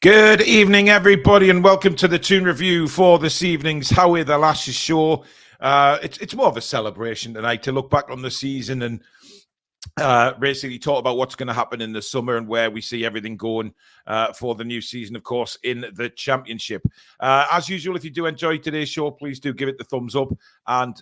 Good evening, everybody, and welcome to the Toon review for this evening's Howay the Lashes show. It's more of a celebration tonight to look back on the season and basically talk about what's going to happen in the summer and where we see everything going for the new season, of course, in the Championship. As usual, if you do enjoy today's show, please do give it the thumbs up. And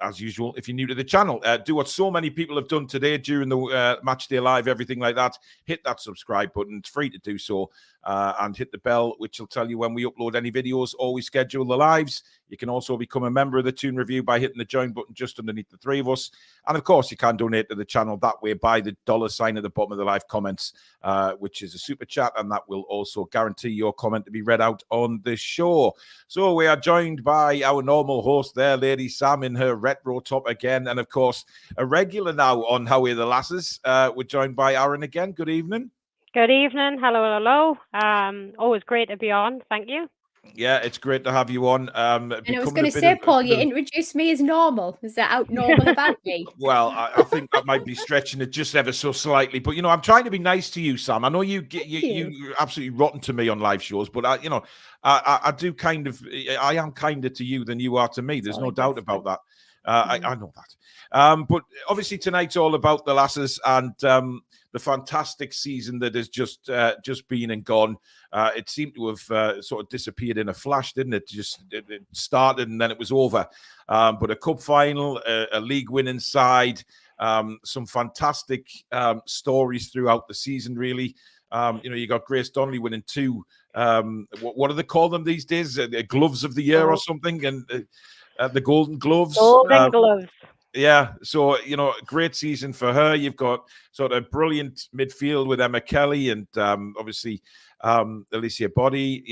as usual, if you're new to the channel, do what so many people have done today during the match day live, everything like that. Hit that subscribe button. It's free to do so. And hit the bell, which will tell you when we upload any videos or we schedule the lives. You can also become a member of the Toon Review by hitting the join button just underneath the three of us. And of course, you can donate to the channel that way by the $ at the bottom of the live comments, which is a super chat, and that will also guarantee your comment to be read out on the show. So we are joined by our normal host there, Lady Sam, in her retro top again, and of course, a regular now on Howay the Lasses. We're joined by Aaron again. Good evening. Good evening. Hello. Always great to be on. Thank you. Yeah, it's great to have you on. And I was going to say, Paul, you introduced me as normal. Is that out normal about me? Well, I think that might be stretching it just ever so slightly. But, I'm trying to be nice to you, Sam. I know you're absolutely rotten to me on live shows, but, I do I am kinder to you than you are to me. There's no doubt about that. I know that. But obviously tonight's all about the Lasses and the fantastic season that has just been and gone. It seemed to have sort of disappeared in a flash, didn't it? It started and then it was over. But a cup final, a league winning side, some fantastic stories throughout the season, really. You got Grace Donnelly winning two. What do they call them these days? Gloves of the year or something, and the Golden Gloves. Golden Gloves. Yeah, so great season for her. You've got sort of brilliant midfield with Emma Kelly and obviously Alicia Body.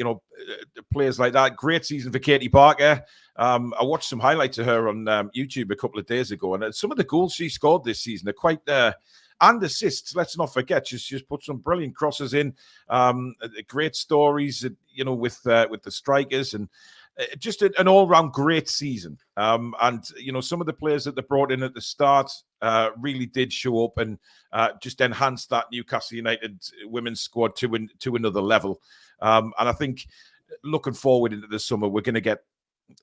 Players like that. Great season for Katie Barker. I watched some highlights of her on YouTube a couple of days ago, and some of the goals she scored this season are quite. And assists. Let's not forget, she's put some brilliant crosses in. Great stories, with the strikers and. Just an all-round great season. And, some of the players that they brought in at the start really did show up and just enhance that Newcastle United women's squad to another level. And I think looking forward into the summer, we're going to get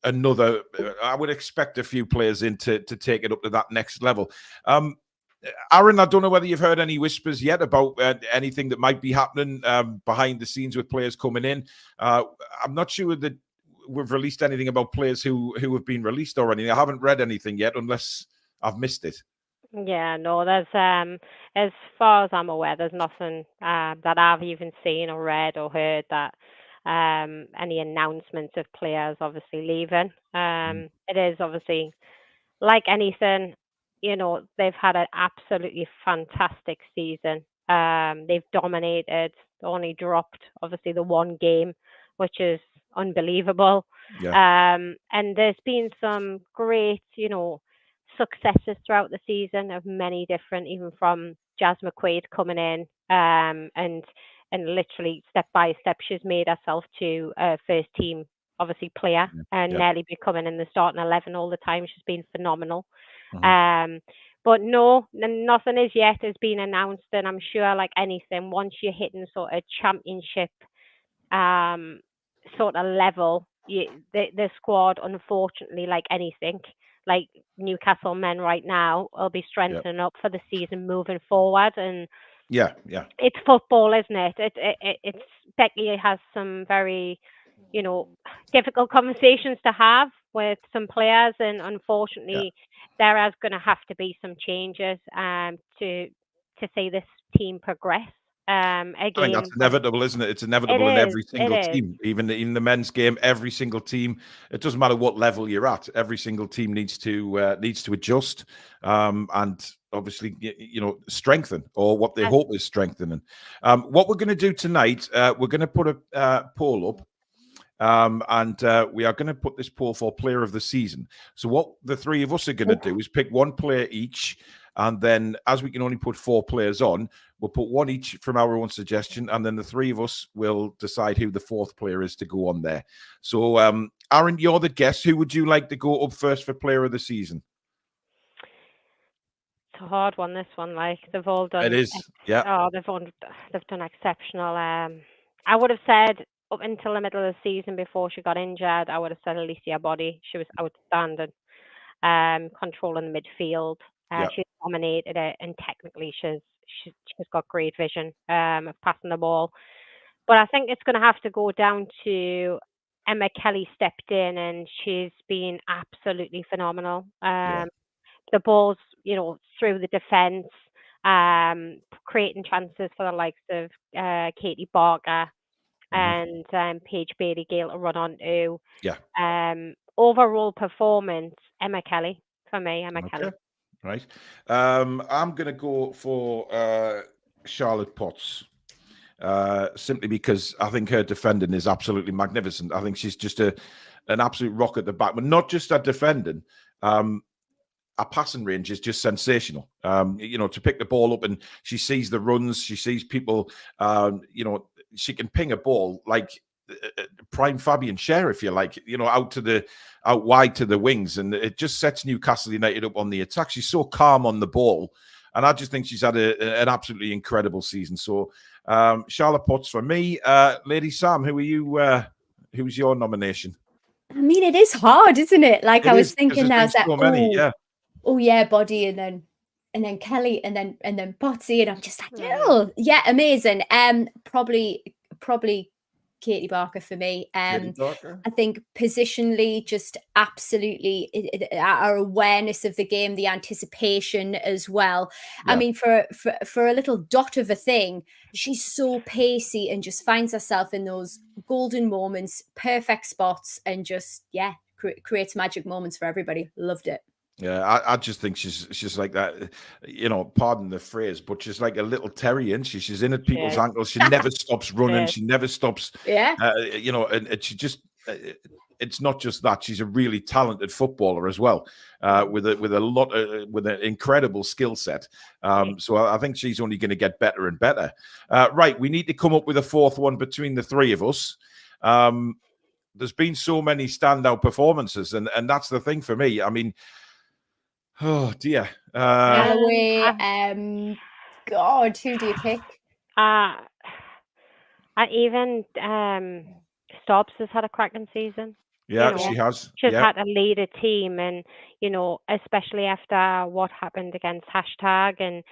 another, I would expect a few players in to take it up to that next level. Aaron, I don't know whether you've heard any whispers yet about anything that might be happening behind the scenes with players coming in. I'm not sure that we've released anything about players who have been released or anything. I haven't read anything yet, unless I've missed it. Yeah, no, there's as far as I'm aware, there's nothing that I've even seen or read or heard that any announcements of players obviously leaving. It is obviously like anything, they've had an absolutely fantastic season. They've dominated, only dropped obviously the one game, which is unbelievable. Yeah. And there's been some great, successes throughout the season of many different, even from Jazz McQuaid coming in and literally step by step, she's made herself to a first team, obviously, player and nearly becoming in the starting 11 all the time. She's been phenomenal. But no, nothing as yet has been announced. And I'm sure, like anything, once you're hitting sort of championship sort of level, the squad, unfortunately, like anything, like Newcastle men right now, will be strengthening up for the season moving forward. And it's football, isn't it? It's Becky has some very, difficult conversations to have with some players, and unfortunately, there is going to have to be some changes to see this team progress. Again, I think that's inevitable, isn't it? It's inevitable in every single team, even in the men's game. Every single team, it doesn't matter what level you're at. Every single team needs to adjust, and obviously, strengthen, or what they hope is strengthening. What we're going to do tonight, we're going to put a poll up. And we are going to put this poll for player of the season. So what the three of us are going to do is pick one player each. And then, as we can only put 4 players on, we'll put one each from our own suggestion. And then the three of us will decide who the 4th player is to go on there. So, Aaron, you're the guest. Who would you like to go up first for player of the season? It's a hard one, this one. Like, they've all done. It is, yeah. Oh, they've done exceptional I would have said up until the middle of the season before she got injured, I would have said Alicia Body. She was outstanding, controlling the midfield. She's dominated it, and technically she's got great vision of passing the ball. But I think it's going to have to go down to Emma Kelly stepped in, and she's been absolutely phenomenal. The balls, through the defence, creating chances for the likes of Katie Barker and Paige Bailey-Gale to run onto. Overall performance, Emma Kelly for me. Emma Kelly. Right. I'm going to go for Charlotte Potts. Simply because I think her defending is absolutely magnificent. I think she's just an absolute rock at the back, but not just at defending. Our passing range is just sensational. To pick the ball up, and she sees the runs, she sees people. She can ping a ball like prime Fabian Scher, if you like. Out wide to the wings, and it just sets Newcastle United up on the attack. She's so calm on the ball, and I just think she's had an absolutely incredible season. So. Charlotte Potts for me. Lady Sam, who are you? Who's your nomination? I mean, it is hard, isn't it? Like I was thinking now, Body, and then Kelly, and then Potsy, and I'm just like, amazing. Probably Katie Barker for me. I think positionally, just absolutely our awareness of the game, the anticipation as well. I mean, for a little dot of a thing, she's so pacey and just finds herself in those golden moments, perfect spots, and just creates magic moments for everybody. Loved it. Yeah, I just think she's like that, pardon the phrase, but she's like a little terrier, and she's in at people's ankles. She never stops running. She never stops. And she just, it's not just that. She's a really talented footballer as well, with an incredible skill set. So I think she's only going to get better and better. Right, we need to come up with a fourth one between the three of us. There's been so many standout performances, and that's the thing for me. I mean, oh dear. Howay, God, who do you pick? Even Stobbs has had a cracking season. Yeah, she has. She's had to lead a team, and especially after what happened against Hashtag, and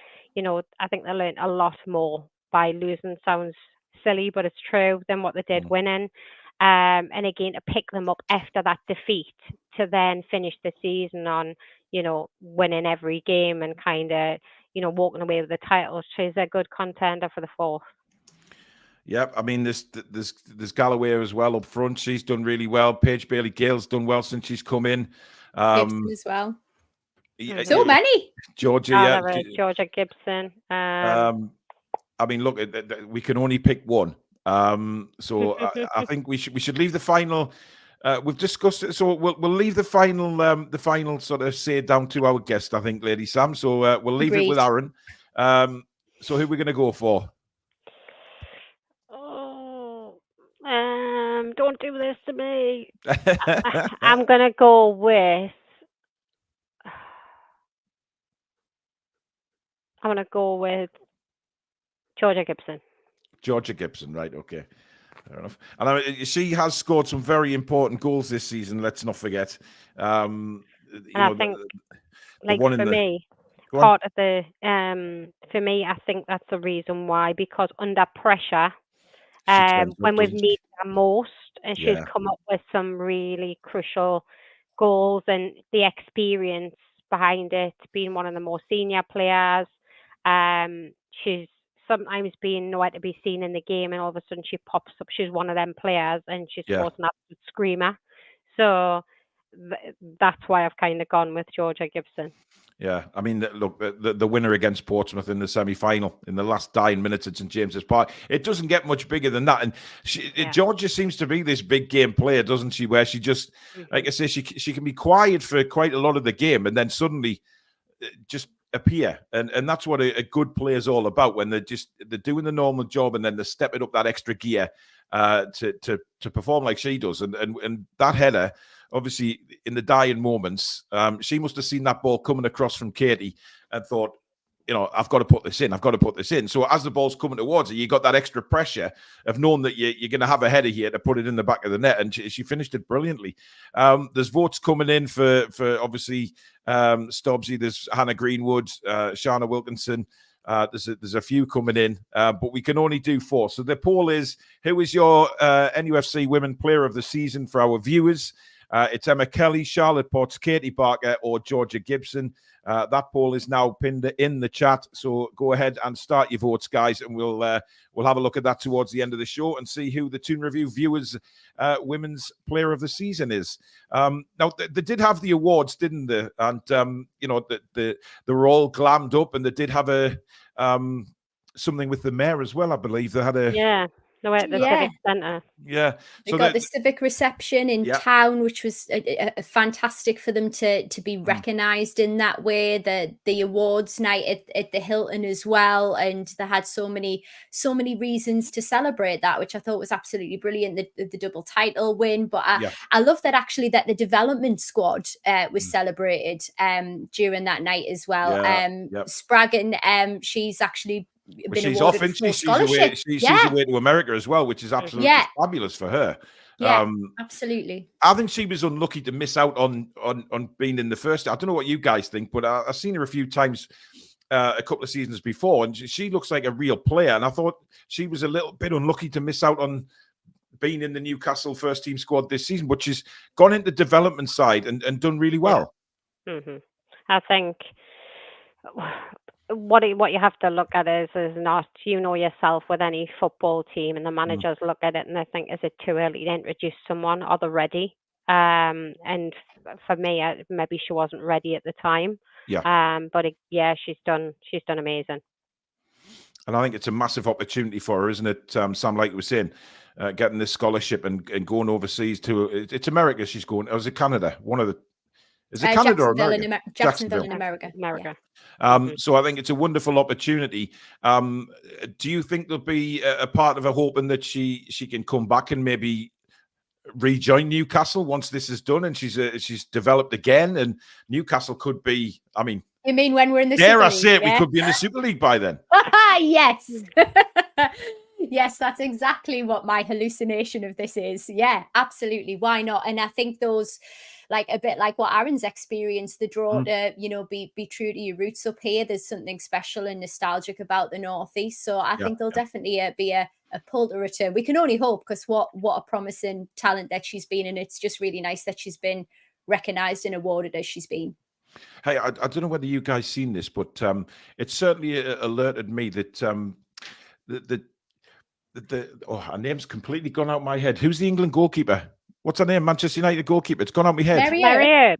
I think they learned a lot more by losing. Sounds silly, but it's true. Than what they did winning. And again, to pick them up after that defeat, to then finish the season on, winning every game and kind of, walking away with the title. She's a good contender for the fourth. Yep, I mean, there's Galloway as well up front. She's done really well. Paige Bailey-Gale's done well since she's come in. Gibson as well. So many. Georgia, Georgia Gibson. I mean, look, we can only pick one. So I think we should leave the final. We've discussed it, so we'll leave the final sort of say down to our guest, I think, Lady Sam. So we'll leave it with Aaron. So who are we going to go for? Don't do this to me. I'm going to go with. I'm going to go with Georgia Gibson. Georgia Gibson, right? Okay, fair enough. And she has scored some very important goals this season. Let's not forget. I think, for me, part of the for me, I think that's the reason why. Because under pressure, when we've needed her most, and she's come up with some really crucial goals, and the experience behind it, being one of the more senior players. She's sometimes being nowhere to be seen in the game, and all of a sudden she pops up. She's one of them players, and she's an absolute screamer. So that's why I've kind of gone with Georgia Gibson. Yeah, I mean, look, the winner against Portsmouth in the semi-final in the last dying minutes at St James's Park, it doesn't get much bigger than that. And Georgia seems to be this big game player, doesn't she? Where she just, like I say, she can be quiet for quite a lot of the game, and then suddenly just appear. And that's what a good player is all about, when they're doing the normal job, and then they're stepping up that extra gear to perform like she does. And that header, obviously, in the dying moments, she must have seen that ball coming across from Katie and thought, I've got to put this in. I've got to put this in. So as the ball's coming towards her, you got that extra pressure of knowing that you're going to have a header here to put it in the back of the net. And she finished it brilliantly. There's votes coming in for obviously Soulsby. There's Hannah Greenwood, Shana Wilkinson. There's a few coming in, but we can only do 4. So the poll is, who is your NUFC Women Player of the Season for our viewers? It's Emma Kelly, Charlotte Potts, Katie Barker, or Georgia Gibson. That poll is now pinned in the chat. So go ahead and start your votes, guys, and we'll have a look at that towards the end of the show and see who the Toon Review viewers' Women's Player of the Season is. Now they did have the awards, didn't they? And they were all glammed up, and they did have a something with the mayor as well. I believe they had a the civic centre. Yeah, so they got the civic reception in town, which was a fantastic for them to be recognised in that way. The awards night at the Hilton as well, and they had so many reasons to celebrate that, which I thought was absolutely brilliant. The double title win, but I love that actually that the development squad was celebrated during that night as well. Spraggan, she's actually. She's off, and she's away to America as well, which is absolutely fabulous for her. Yeah, absolutely. I think she was unlucky to miss out on being in the first. I don't know what you guys think, but I've seen her a few times a couple of seasons before, and she looks like a real player. And I thought she was a little bit unlucky to miss out on being in the Newcastle first team squad this season, but she's gone into development side and done really well. Mm-hmm. I think what you have to look at is not, yourself with any football team, and the managers look at it and they think, is it too early to introduce someone? Are they ready? And for me, maybe she wasn't ready at the time. But she's done amazing. And I think it's a massive opportunity for her, isn't it, Sam? Like you were saying, getting this scholarship and going overseas to it's America. She's going. Or is it Canada? One of the. Is it Canada or America? Jacksonville in America. So I think it's a wonderful opportunity. Do you think there'll be a part of her hoping that she can come back and maybe rejoin Newcastle once this is done and she's developed again? And Newcastle could be, I mean, you mean when we're in the Super League? Dare I say it, we could be in the Super League by then. Yes. Yes, that's exactly what my hallucination of this is. Yeah, absolutely. Why not? And I think those, like a bit like what Aaron's experienced, the draw to, be true to your roots up here. There's something special and nostalgic about the Northeast. So I think there'll definitely be a pull to return. We can only hope, because what a promising talent that she's been. And it's just really nice that she's been recognised and awarded as she's been. Hey, I don't know whether you guys seen this, but it certainly alerted me that her name's completely gone out of my head. Who's the England goalkeeper? What's her name? Manchester United goalkeeper. It's gone out of my head.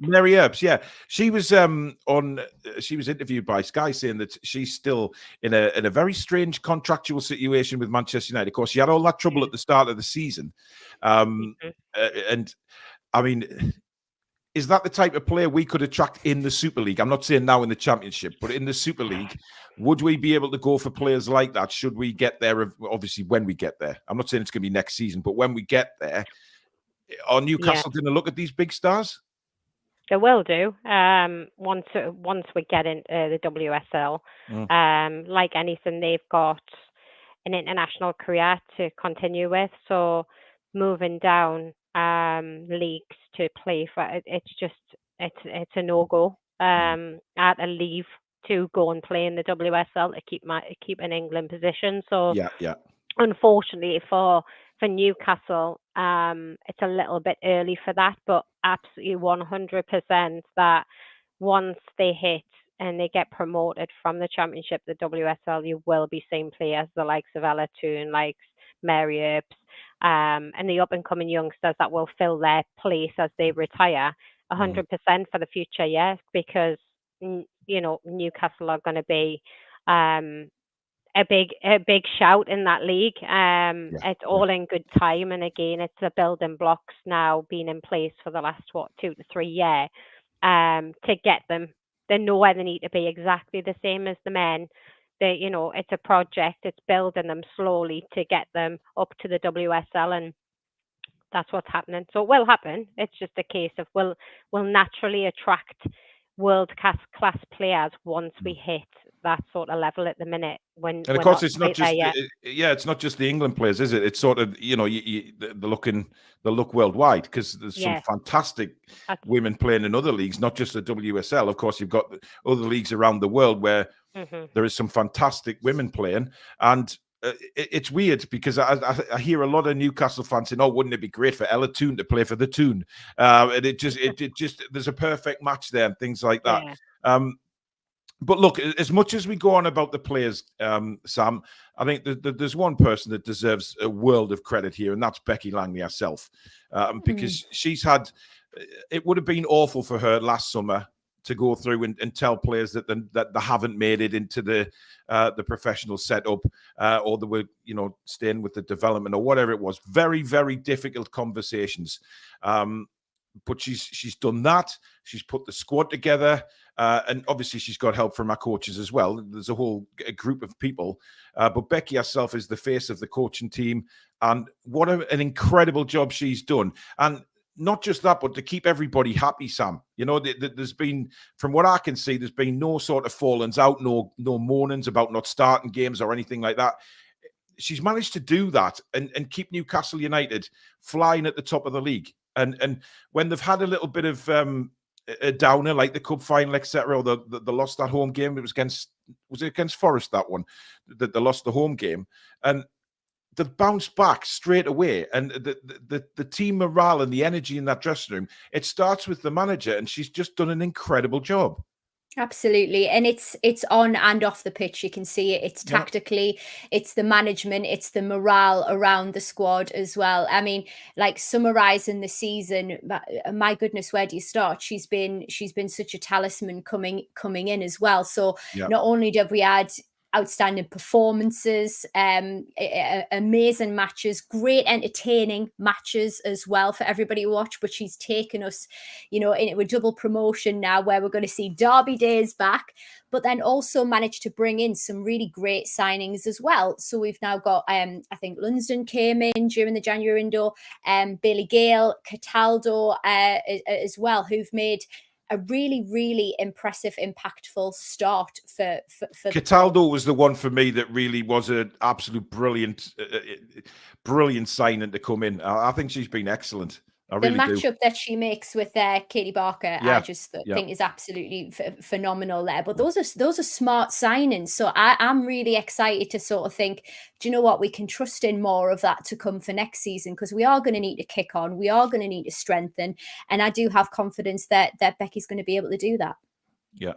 Mary Earps. Yeah, she was she was interviewed by Sky saying that she's still in a very strange contractual situation with Manchester United. Of course, she had all that trouble at the start of the season, and I mean, is that the type of player we could attract in the Super League? I'm not saying now in the Championship, but in the Super League, would we be able to go for players like that? Should we get there? Obviously, when we get there. I'm not saying it's going to be next season, but when we get there, are Newcastle going to look at these big stars? They will do. Once we get into the WSL, like anything, they've got an international career to continue with. So moving down leagues to play for it's a no-go. I had to leave to go and play in the WSL to keep an England position. So unfortunately for Newcastle, it's a little bit early for that, but absolutely 100% that once they hit and they get promoted from the Championship, the WSL, you will be seeing players the likes of Ella Toon, likes Mary Earps, and the up-and-coming youngsters that will fill their place as they retire 100% for the future, yes, because, Newcastle are going to be a big shout in that league. It's all in good time, and again, it's the building blocks now being in place for the last 2 to 3 years to get them. They know where they need to be, exactly the same as the men. It's a project. It's building them slowly to get them up to the WSL, and that's what's happening. So it will happen. It's just a case of we'll naturally attract world class players once we hit that sort of level at the minute. And of course, it's not just it's not just the England players, is it? It's sort of they look worldwide, because there's some fantastic women playing in other leagues, not just the WSL. Of course, you've got other leagues around the world where there is some fantastic women playing, and it's weird because I hear a lot of Newcastle fans saying, "Oh, wouldn't it be great for Ella Toon to play for the Toon?" And it just there's a perfect match there and things like that. But look, as much as we go on about the players, Sam, I think there's one person that deserves a world of credit here, and that's Becky Langley herself, because she's had. It would have been awful for her last summer to go through and tell players that they haven't made it into the professional setup, or they were staying with the development or whatever it was. Very, very difficult conversations. But she's done that. She's put the squad together, and obviously she's got help from our coaches as well. There's a whole group of people, but Becky herself is the face of the coaching team, and what an incredible job she's done. And not just that, but to keep everybody happy, Sam. There's been, from what I can see, there's been no sort of fallings out, no moanings about not starting games or anything like that. She's managed to do that and keep Newcastle United flying at the top of the league. And when they've had a little bit of a downer, like the cup final, etc., or they lost that home game, was it against Forest, that one, that they lost the home game, and they bounced back straight away. And the team morale and the energy in that dressing room, it starts with the manager, and she's just done an incredible job. Absolutely. And it's on and off the pitch. You can see it. It's tactically, it's the management, it's the morale around the squad as well. I mean, like, summarizing the season, my goodness, where do you start? She's been such a talisman coming in as well. So not only have we had outstanding performances, amazing matches, great entertaining matches as well for everybody to watch, but she's taken us, into a double promotion now, where we're going to see Derby days back, but then also managed to bring in some really great signings as well. So we've now got, I think Lunsden came in during the January window, Bailey Gale, Cataldo as well, who've made a really, really impressive, impactful start for Cataldo was the one for me that really was an absolute brilliant signing to come in. I think she's been excellent. The matchup that she makes with Katie Barker, I just think is absolutely phenomenal there. But those are smart signings. So I'm really excited to sort of think, do you know what? We can trust in more of that to come for next season, because we are going to need to kick on. We are going to need to strengthen. And I do have confidence that Becky's going to be able to do that. Yeah.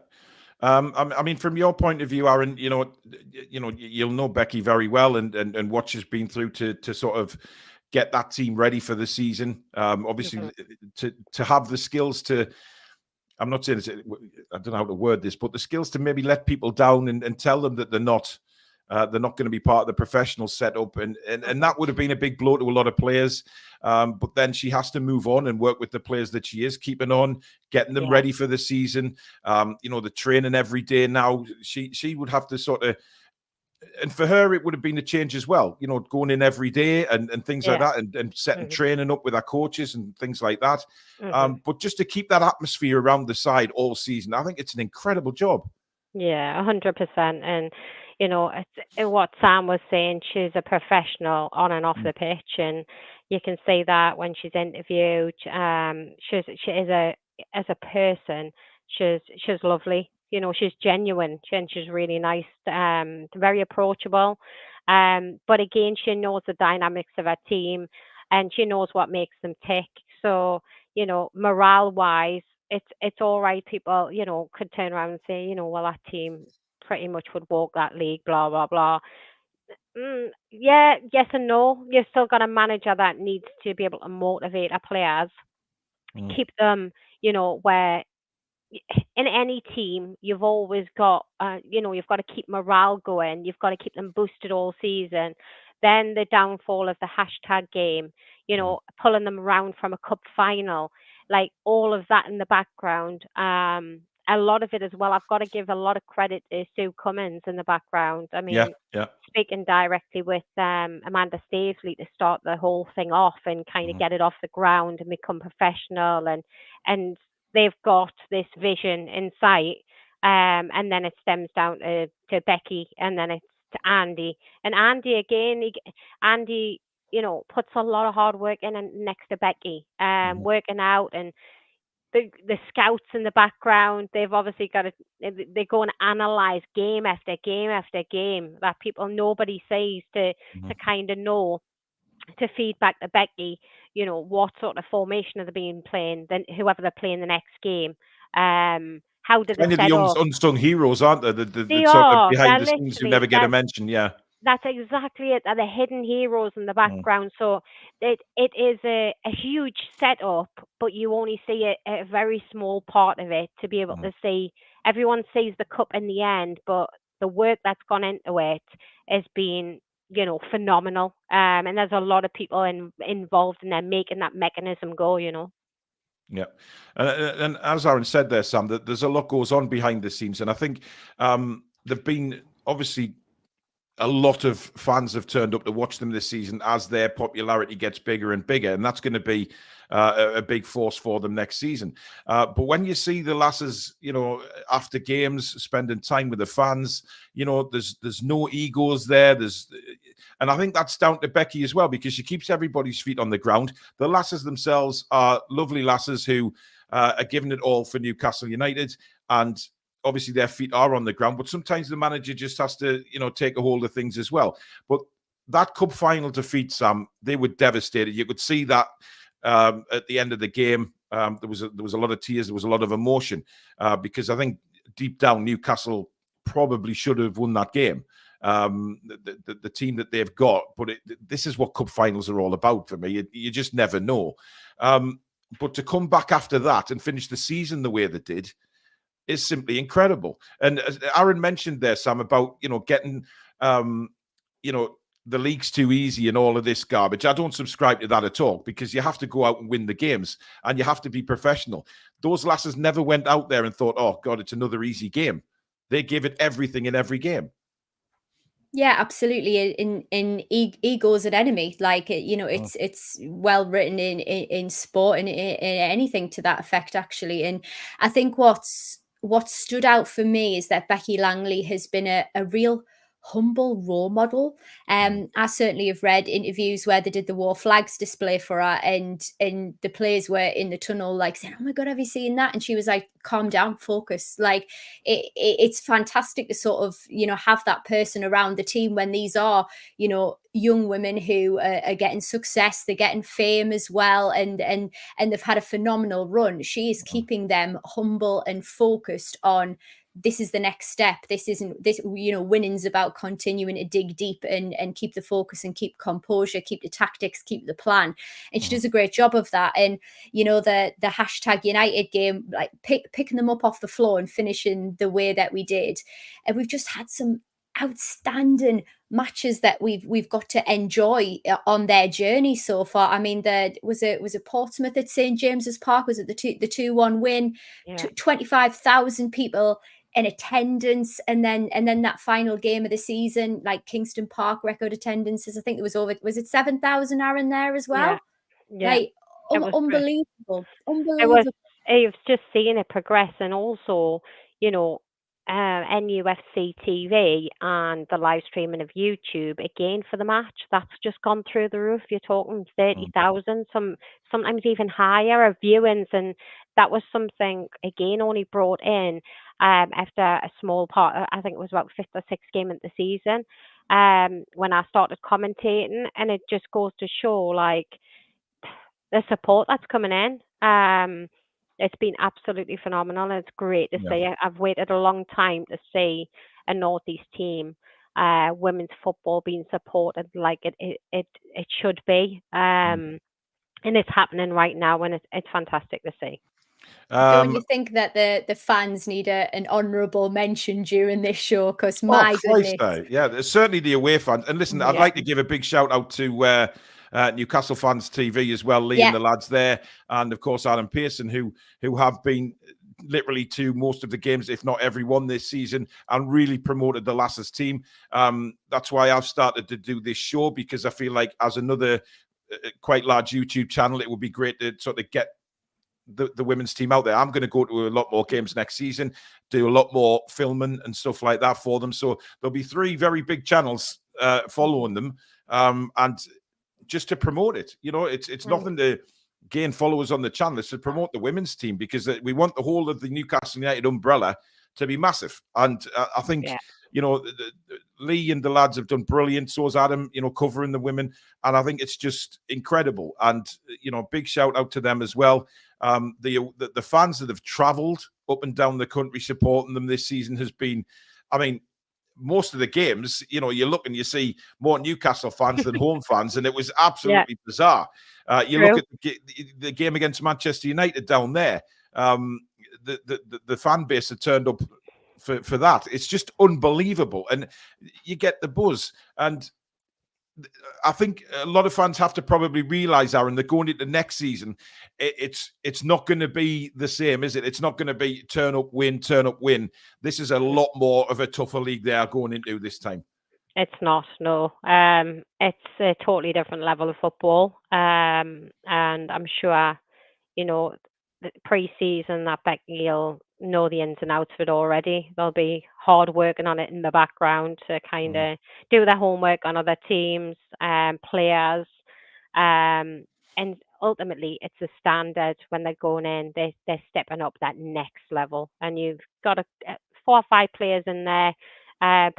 I mean, from your point of view, Aaron, you'll know Becky very well and what she's been through to sort of get that team ready for the season. Obviously, to have the skills to, I'm not saying, I don't know how to word this, but the skills to maybe let people down and tell them that they're not going to be part of the professional setup. And that would have been a big blow to a lot of players. But then she has to move on and work with the players that she is keeping on, getting them ready for the season. The training every day now, she would have to sort of, and for her, it would have been a change as well, going in every day and things like that, and setting training up with our coaches and things like that. But just to keep that atmosphere around the side all season, I think it's an incredible job. Yeah, 100%. And, it's what Sam was saying, she's a professional on and off the pitch. And you can see that when she's interviewed. She is as a person, she's lovely. She's genuine and she's really nice, very approachable. But again, she knows the dynamics of her team and she knows what makes them tick. So, morale wise, it's all right. People, could turn around and say, well, that team pretty much would walk that league, blah, blah, blah. Yes and no. You're still got a manager that needs to be able to motivate our players, keep them, where in any team, you've always got, you've got to keep morale going. You've got to keep them boosted all season. Then the downfall of the hashtag game, pulling them around from a cup final, like all of that in the background. A lot of it as well. I've got to give a lot of credit to Sue Cummins in the background. I mean, speaking directly with Amanda Staveley to start the whole thing off and kind of get it off the ground and become professional, and they've got this vision in sight. and then it stems down to Becky, and then it's to Andy. And Andy again, Andy, puts a lot of hard work in and next to Becky, working out, and the scouts in the background. They've obviously got they go and analyze game after game after game that nobody sees to kind of know, to feed back to Becky, what sort of formation are they being playing, then whoever they're playing the next game. How did they set up? The unsung heroes, aren't they? They sort are. of behind the scenes who never get a mention. Yeah. That's exactly it. They're the hidden heroes in the background. So it is a huge setup, but you only see a very small part of it to be able to see. Everyone sees the cup in the end, but the work that's gone into it has been, phenomenal. And there's a lot of people involved in them making that mechanism go, Yeah. And as Aaron said there, Sam, that there's a lot goes on behind the scenes. And I think there've been obviously a lot of fans have turned up to watch them this season as their popularity gets bigger and bigger. And that's going to be a big force for them next season. But when you see the lasses, after games, spending time with the fans, there's no egos there. And I think that's down to Becky as well, because she keeps everybody's feet on the ground. The lasses themselves are lovely lasses who are giving it all for Newcastle United. And obviously their feet are on the ground, but sometimes the manager just has to, take a hold of things as well. But that cup final defeat, Sam, they were devastated. You could see that at the end of the game. There was a lot of tears. There was a lot of emotion because I think deep down Newcastle probably should have won that game. The team that they've got, but this is what cup finals are all about for me. You just never know. But to come back after that and finish the season the way they did is simply incredible. And as Aaron mentioned there, Sam, about getting the league's too easy and all of this garbage. I don't subscribe to that at all, because you have to go out and win the games and you have to be professional. Those lasses never went out there and thought, oh God, it's another easy game. They gave it everything in every game. Yeah, absolutely. In ego's an enemy. Like, it's well written in sport and in anything to that effect, actually. And I think what stood out for me is that Becky Langley has been a real humble role model. I certainly have read interviews where they did the war flags display for her, and the players were in the tunnel like saying, oh my God, have you seen that? And she was like, calm down, focus. Like it's fantastic to sort of, have that person around the team when these are, young women who are getting success, they're getting fame as well, and they've had a phenomenal run. She is keeping them humble and focused on, this is the next step. Winning's about continuing to dig deep and keep the focus and keep composure, keep the tactics, keep the plan. And she does a great job of that. And, the hashtag United game, like picking them up off the floor and finishing the way that we did. And we've just had some outstanding matches that we've got to enjoy on their journey so far. I mean, was it Portsmouth at St James's Park? Was it the 2-1 win? Yeah. 25,000 people in attendance, and then that final game of the season, like Kingston Park record attendances. I think it was it 7,000, Aaron, there as well? Yeah. Like unbelievable. It was just seeing it progress, and also, NUFC TV and the live streaming of YouTube again for the match, that's just gone through the roof. You're talking 30,000, sometimes even higher of viewings, and that was something again only brought in after a small part. I think it was about 5th or 6th game of the season when I started commentating, and it just goes to show like the support that's coming in. It's been absolutely phenomenal, and it's great to see. I've waited a long time to see a Northeast team, women's football being supported like it should be, and it's happening right now, and it's fantastic to see. Don't you think that the fans need an honourable mention during this show? Because my goodness, yeah, certainly the away fans. And listen, I'd like to give a big shout out to Newcastle Fans TV as well, Lee and the lads there, and of course Adam Pearson, who have been literally to most of the games, if not every one this season, and really promoted the lasses team. That's why I've started to do this show, because I feel like as another quite large YouTube channel, it would be great to sort of get the women's team out there. I'm going to go to a lot more games next season, do a lot more filming and stuff like that for them. So there'll be 3 very big channels following them, and just to promote it. It's nothing to gain followers on the channel. It's to promote the women's team, because we want the whole of the Newcastle United umbrella to be massive. And I think, Lee and the lads have done brilliant. So has Adam, covering the women. And I think it's just incredible. And, big shout out to them as well. The fans that have travelled up and down the country supporting them this season has been, most of the games, you look and you see more Newcastle fans than home fans, and it was absolutely bizarre. You look at the game against Manchester United down there, the fan base that turned up for that. It's just unbelievable, and you get the buzz. And I think a lot of fans have to probably realise, Aaron, that going into next season, it's not going to be the same, is it? It's not going to be turn up, win. This is a lot more of a tougher league they are going into this time. It's not, no. It's a totally different level of football. And I'm sure, the pre-season that Becky will know the ins and outs of it already. They'll be hard working on it in the background to kind of do their homework on other teams, players, and ultimately it's a standard when they're going in. They're stepping up that next level, and you've got 4 or 5 players in there,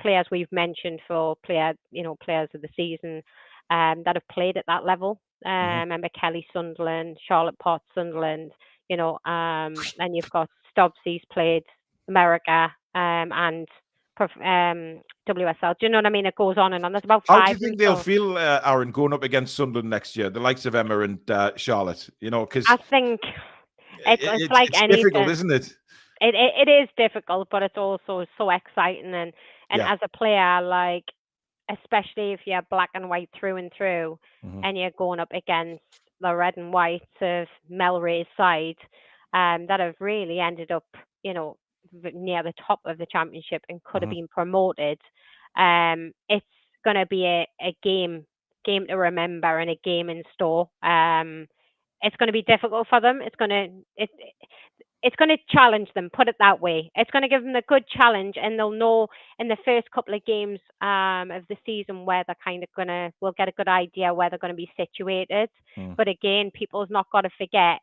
players we've mentioned for players of the season, that have played at that level. Remember Kelly Sunderland, Charlotte Potts Sunderland, and you've got Soulsby's played America, and WSL. Do you know what I mean? It goes on and on. There's about 5. How do you think they'll feel, Aaron, going up against Sunderland next year? The likes of Emma and Charlotte, because I think it's like anything. Difficult, isn't it? It is difficult, but it's also so exciting. And as a player, like, especially if you're black and white through and through, and you're going up against the red and whites of Mel Ray's side, that have really ended up, near the top of the championship and could have been promoted. It's going to be a game to remember and a game in store. It's going to be difficult for them. It's going to challenge them, put it that way. It's going to give them a good challenge, and they'll know in the first couple of games of the season where they're kind of we'll get a good idea where they're going to be situated. But again, people's not got to forget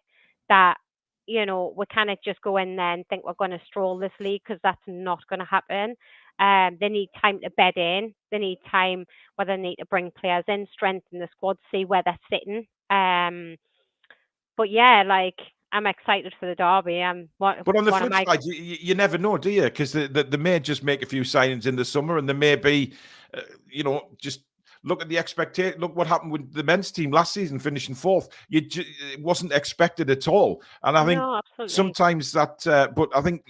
that, we can't just go in there and think we're going to stroll this league, because that's not going to happen. They need time to bed in. They need time where they need to bring players in, strengthen the squad, see where they're sitting. But yeah, like, I'm excited for the derby. But on the flip side, you never know, do you? Because they may just make a few signings in the summer, and they may be, just look at the expectation. Look what happened with the men's team last season, finishing 4th. It wasn't expected at all. And I think sometimes that, but I think,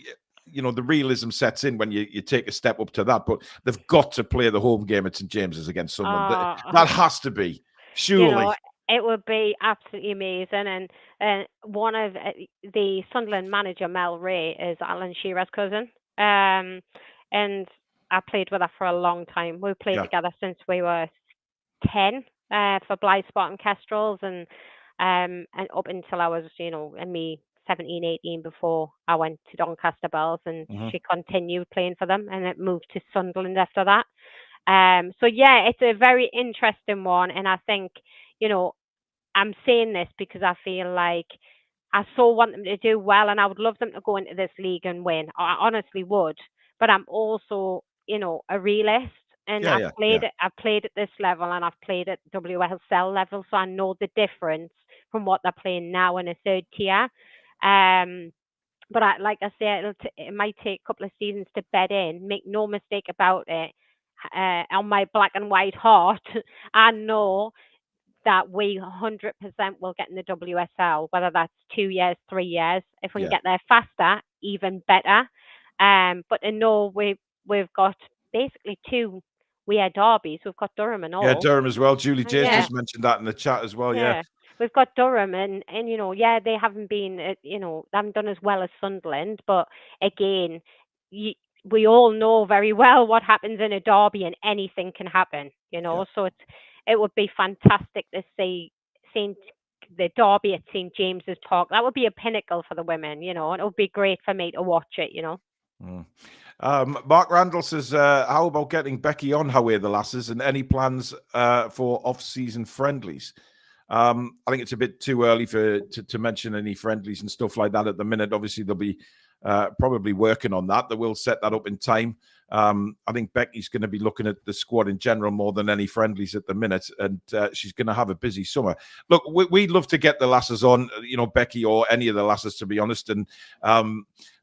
the realism sets in when you take a step up to that. But they've got to play the home game at St James's against someone. That has to be, surely. It would be absolutely amazing. And one of the Sunderland manager, Mel Ray, is Alan Shearer's cousin. And I played with her for a long time. We played together since we were 10 for Blythe Spot and Kestrels, and up until I was, in me 17, 18 before I went to Doncaster Bells, and she continued playing for them, and it moved to Sunderland after that. So yeah, it's a very interesting one, and I think, I'm saying this because I feel like I so want them to do well, and I would love them to go into this league and win. I honestly would, but I'm also, a realist, and I've played at this level, and I've played at WSL level, so I know the difference from what they're playing now in a 3rd tier. But like I said, it might take a couple of seasons to bed in. Make no mistake about it. On my black and white heart, I know that we 100% will get in the WSL, whether that's 2 years, 3 years. If we can get there faster, even better. But I know we've got basically 2 weird derbies. We've got Durham and all. Yeah, Durham as well. Julie J's just mentioned that in the chat as well. Yeah. We've got Durham, and they haven't been, they haven't done as well as Sunderland. But again, we all know very well what happens in a derby, and anything can happen. So it would be fantastic to see St. the derby at St James's Park. That would be a pinnacle for the women, and it would be great for me to watch it, Mark Randall says, how about getting Becky on Howay the lasses, and any plans for off-season friendlies? I think it's a bit too early to mention any friendlies and stuff like that at the minute. Obviously, they'll be probably working on that. They will set that up in time. I think Becky's going to be looking at the squad in general more than any friendlies at the minute, and she's going to have a busy summer. Look, we'd love to get the lasses on, Becky or any of the lasses, to be honest, and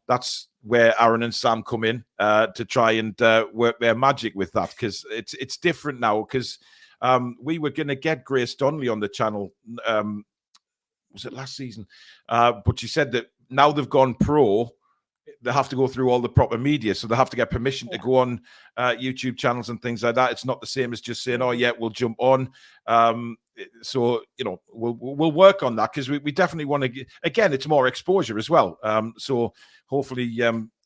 that's where Aaron and Sam come in to try and work their magic with that, because it's different now. Because we were going to get Grace Donnelly on the channel, was it last season? But she said that now they've gone pro, they have to go through all the proper media, so they have to get permission to go on YouTube channels and things like that. It's not the same as just saying, "Oh yeah, we'll jump on." So we'll work on that, because we definitely want to. Again, it's more exposure as well. So hopefully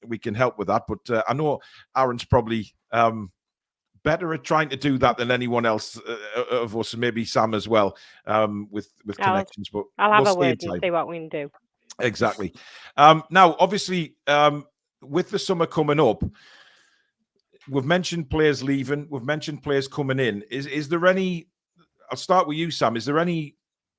we can help with that. But I know Aaron's probably better at trying to do that than anyone else of us, maybe Sam as well, with connections. But I'll have a word and see what we can do. Exactly. Now, obviously, with the summer coming up, we've mentioned players leaving, we've mentioned players coming in. Is there any? I'll start with you, Sam. Is there any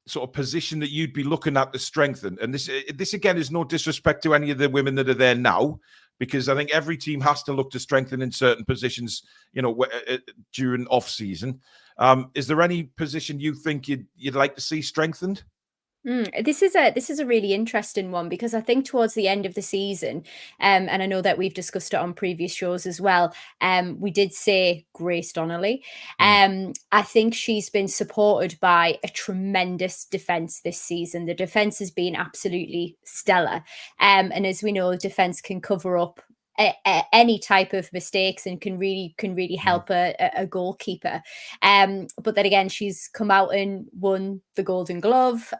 sort of position that you'd be looking at to strengthen? And this again is no disrespect to any of the women that are there now, because I think every team has to look to strengthen in certain positions, during off season. Is there any position you think you'd like to see strengthened? This is a really interesting one, because I think towards the end of the season, and I know that we've discussed it on previous shows as well, we did say Grace Donnelly. I think she's been supported by a tremendous defence this season. The defence has been absolutely stellar. And as we know, defence can cover up any type of mistakes and can really help a goalkeeper. But then again, she's come out and won the Golden Gloves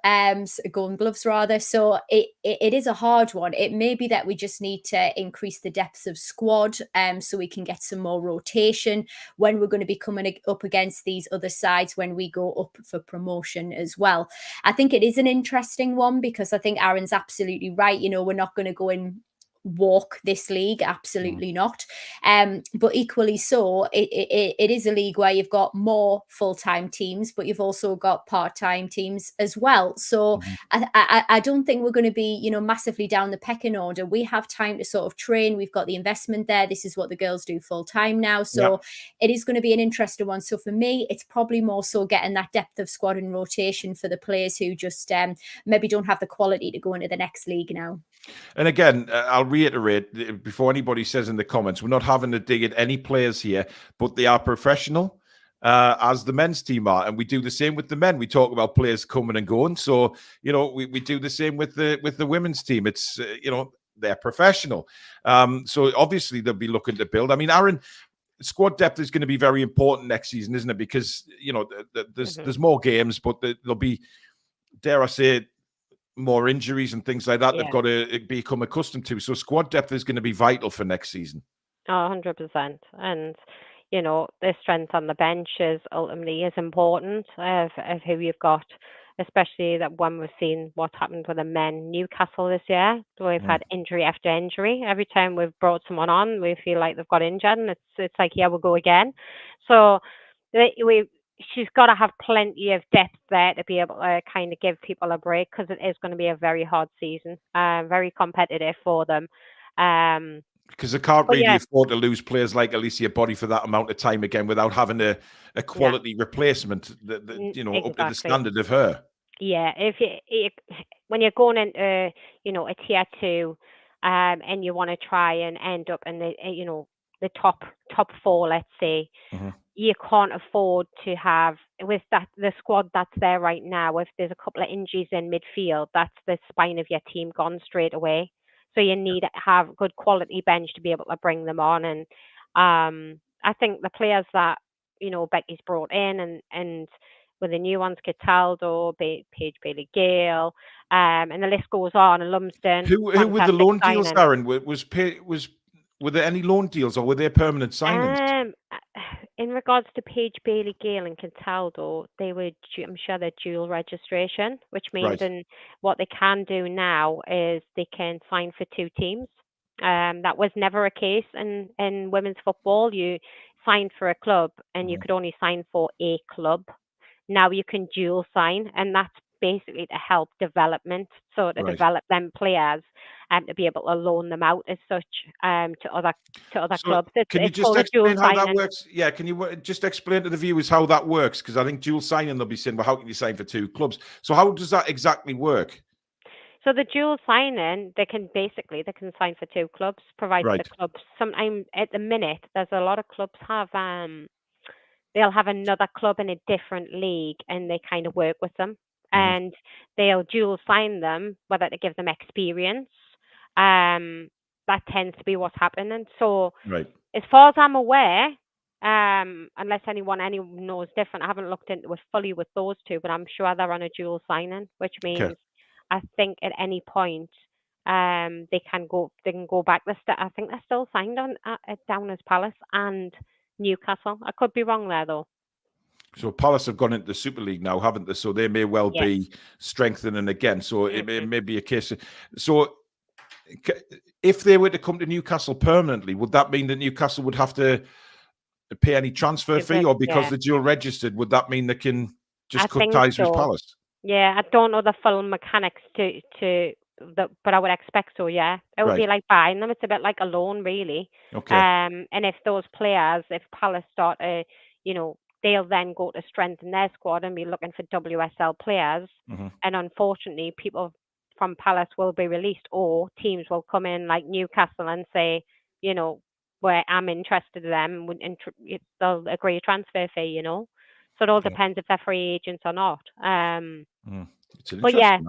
rather. So it is a hard one. It may be that we just need to increase the depths of squad, so we can get some more rotation when we're going to be coming up against these other sides when we go up for promotion as well. I think it is an interesting one, because I think Aaron's absolutely right. We're not going to go in walk this league, absolutely not. But equally so, it is a league where you've got more full-time teams, but you've also got part-time teams as well. So I don't think we're going to be massively down the pecking order. We have time to sort of train. We've got the investment there. This is what the girls do full-time now, so it is going to be an interesting one. So for me, it's probably more so getting that depth of squad and rotation for the players who just maybe don't have the quality to go into the next league now. And again, I'll reiterate before anybody says in the comments, we're not having to dig at any players here, but they are professional, as the men's team are, and we do the same with the men. We talk about players coming and going, so we do the same with the women's team. It's they're professional, so obviously they'll be looking to build. I mean, Aaron, squad depth is going to be very important next season, isn't it? Because there's more games, but there'll be, dare I say, more injuries and things like that. They've got to become accustomed to. So squad depth is going to be vital for next season. 100%. And the strength on the bench is ultimately important of who you've got, especially that when we've seen what's happened with the men Newcastle this year. We've had injury after injury. Every time we've brought someone on, we feel like they've got injured, and it's like, we'll go again. So she's got to have plenty of depth there to be able to kind of give people a break, because it is going to be a very hard season, very competitive for them. Because they can't really afford to lose players like Alicia Body for that amount of time again without having a quality replacement up to the standard of her. Yeah, when you're going into a tier 2, and you want to try and end up in the top 4, let's say. You can't afford to have, with the squad that's there right now, if there's a couple of injuries in midfield, that's the spine of your team gone straight away. So you need to have good quality bench to be able to bring them on. And I think the players that Becky's brought in, and with the new ones, Cataldo, Paige Bailey-Gale, and the list goes on, and Lumsden. Who were the loan deals, Aaron? Were there any loan deals, or were they permanent signings? in regards to Paige, Bailey, Gale, and Cataldo, I'm sure they're dual registration, which means what they can do now is they can sign for 2 teams. That was never a case in women's football. You signed for a club and you could only sign for a club. Now you can dual sign, and that's basically to help development, so to develop them players and to be able to loan them out as such to other clubs. Can you just explain how that works? Yeah, can you just explain to the viewers how that works? Because I think dual signing, they'll be saying, well, how can you sign for 2 clubs? So how does that exactly work? So the dual signing, they can sign for 2 clubs, provided the clubs. Sometimes at the minute, there's a lot of clubs have they'll have another club in a different league, and they kind of work with them, and they'll dual sign them, whether to give them experience. That tends to be what's happening. So as far as I'm aware, unless anyone knows different, I haven't looked into it fully with those 2, but I'm sure they're on a dual signing, which means I think at any point they can go back. I think they're still signed on down as Palace and Newcastle. I could be wrong there though. So Palace have gone into the Super League now, haven't they? So they may well be strengthening again. So it may be a case. So if they were to come to Newcastle permanently, would that mean that Newcastle would have to pay any transfer fee, or because they're dual registered, would that mean they can just cut ties with Palace? Yeah, I don't know the full mechanics but I would expect so. Yeah, it would be like buying them. It's a bit like a loan, really. And if those players, if Palace start they'll then go to strengthen their squad and be looking for WSL players. And unfortunately, people from Palace will be released, or teams will come in like Newcastle and say, where I'm interested in them, they'll agree a transfer fee, So it all depends if they're free agents or not. But yeah,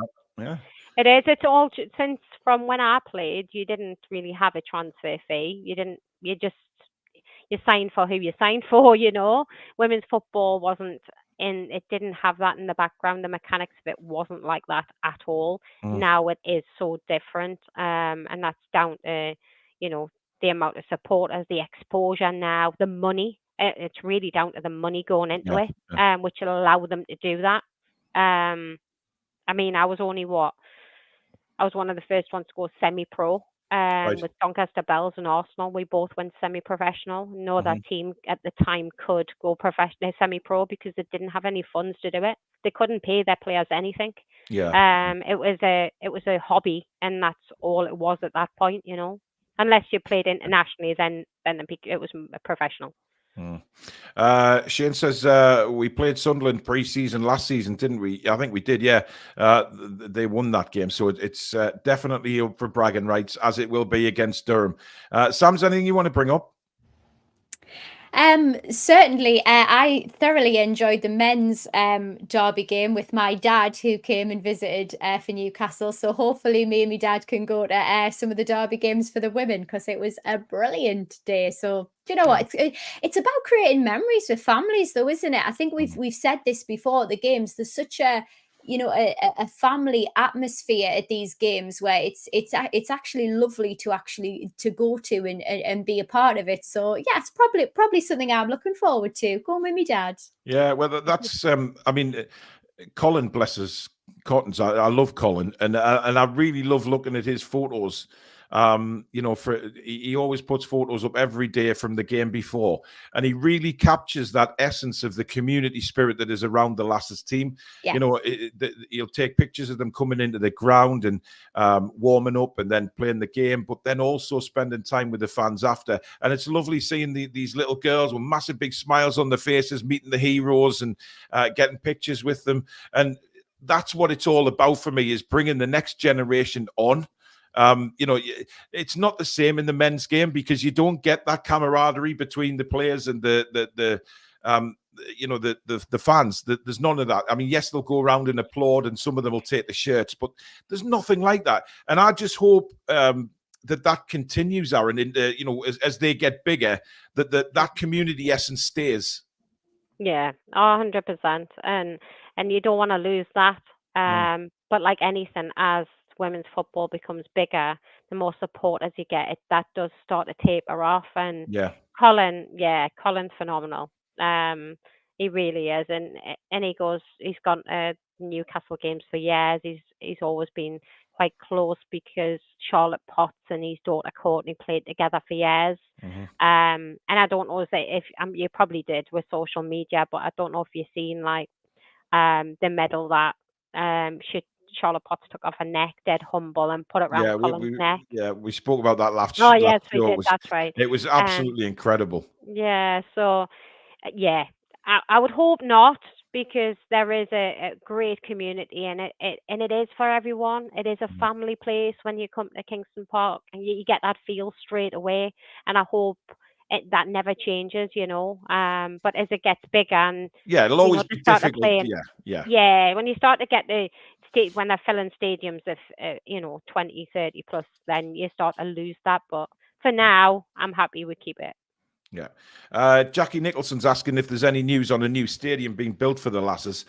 it is. It's all, since from when I played, you didn't really have a transfer fee. You signed for who you signed for, Women's football it didn't have that in the background. The mechanics of it wasn't like that at all. Now it is so different. And that's down to, the amount of supporters, the exposure now, the money. It's really down to the money going into it, which will allow them to do that. I mean, I was one of the first ones to go semi-pro with Doncaster Bells and Arsenal. We both went semi-professional. No other team at the time could go professional semi-pro because they didn't have any funds to do it. They couldn't pay their players anything. It was a hobby, and that's all it was at that point. Unless you played internationally, then it was a professional. Shane says we played Sunderland pre-season last season, didn't we? I think we did. Yeah, they won that game, so it's definitely up for bragging rights, as it will be against Durham. Sam's, anything you want to bring up? Certainly. I thoroughly enjoyed the men's derby game with my dad, who came and visited for Newcastle. So hopefully me and my dad can go to some of the derby games for the women, because it was a brilliant day. So do you know what? It's about creating memories with families, though, isn't it? I think we've said this before at the games. There's such a family atmosphere at these games where it's actually lovely to go to and be a part of it. So yeah, it's probably something I'm looking forward to. Going with me, Dad. Yeah, well, that's I mean, Colin, bless his cottons. I love Colin, and I really love looking at his photos. He always puts photos up every day from the game before, and he really captures that essence of the community spirit that is around the Lasses team. He'll take pictures of them coming into the ground and warming up and then playing the game, but then also spending time with the fans after. And it's lovely seeing these little girls with massive big smiles on their faces, meeting the heroes and getting pictures with them. And that's what it's all about for me, is bringing the next generation on. It's not the same in the men's game, because you don't get that camaraderie between the players and the fans. There's none of that. I mean, yes, they'll go around and applaud, and some of them will take the shirts, but there's nothing like that. And I just hope that continues, Aaron, as they get bigger, that community essence stays. Yeah, 100%, and you don't want to lose that. But like anything, as women's football becomes bigger, the more supporters you get, that does start to taper off. And Colin's phenomenal. He really is, and he's gone to Newcastle games for years. He's always been quite close because Charlotte Potts and his daughter Courtney played together for years. And I don't know if you probably did with social media, but I don't know if you've seen like the medal that Charlotte Potts took off her neck, dead humble, and put it around Colin's neck. Yeah, we spoke about that last. Oh yes, we did. That's right. It was absolutely incredible. Yeah. So, yeah, I would hope not, because there is a great community, and it is for everyone. It is a family place when you come to Kingston Park, and you get that feel straight away. And I hope that never changes, but as it gets bigger and it'll always be difficult. When you start to get when they're filling stadiums of 20, 30 plus, then you start to lose that. But for now, I'm happy we keep it. Yeah. Jackie Nicholson's asking if there's any news on a new stadium being built for the Lasses.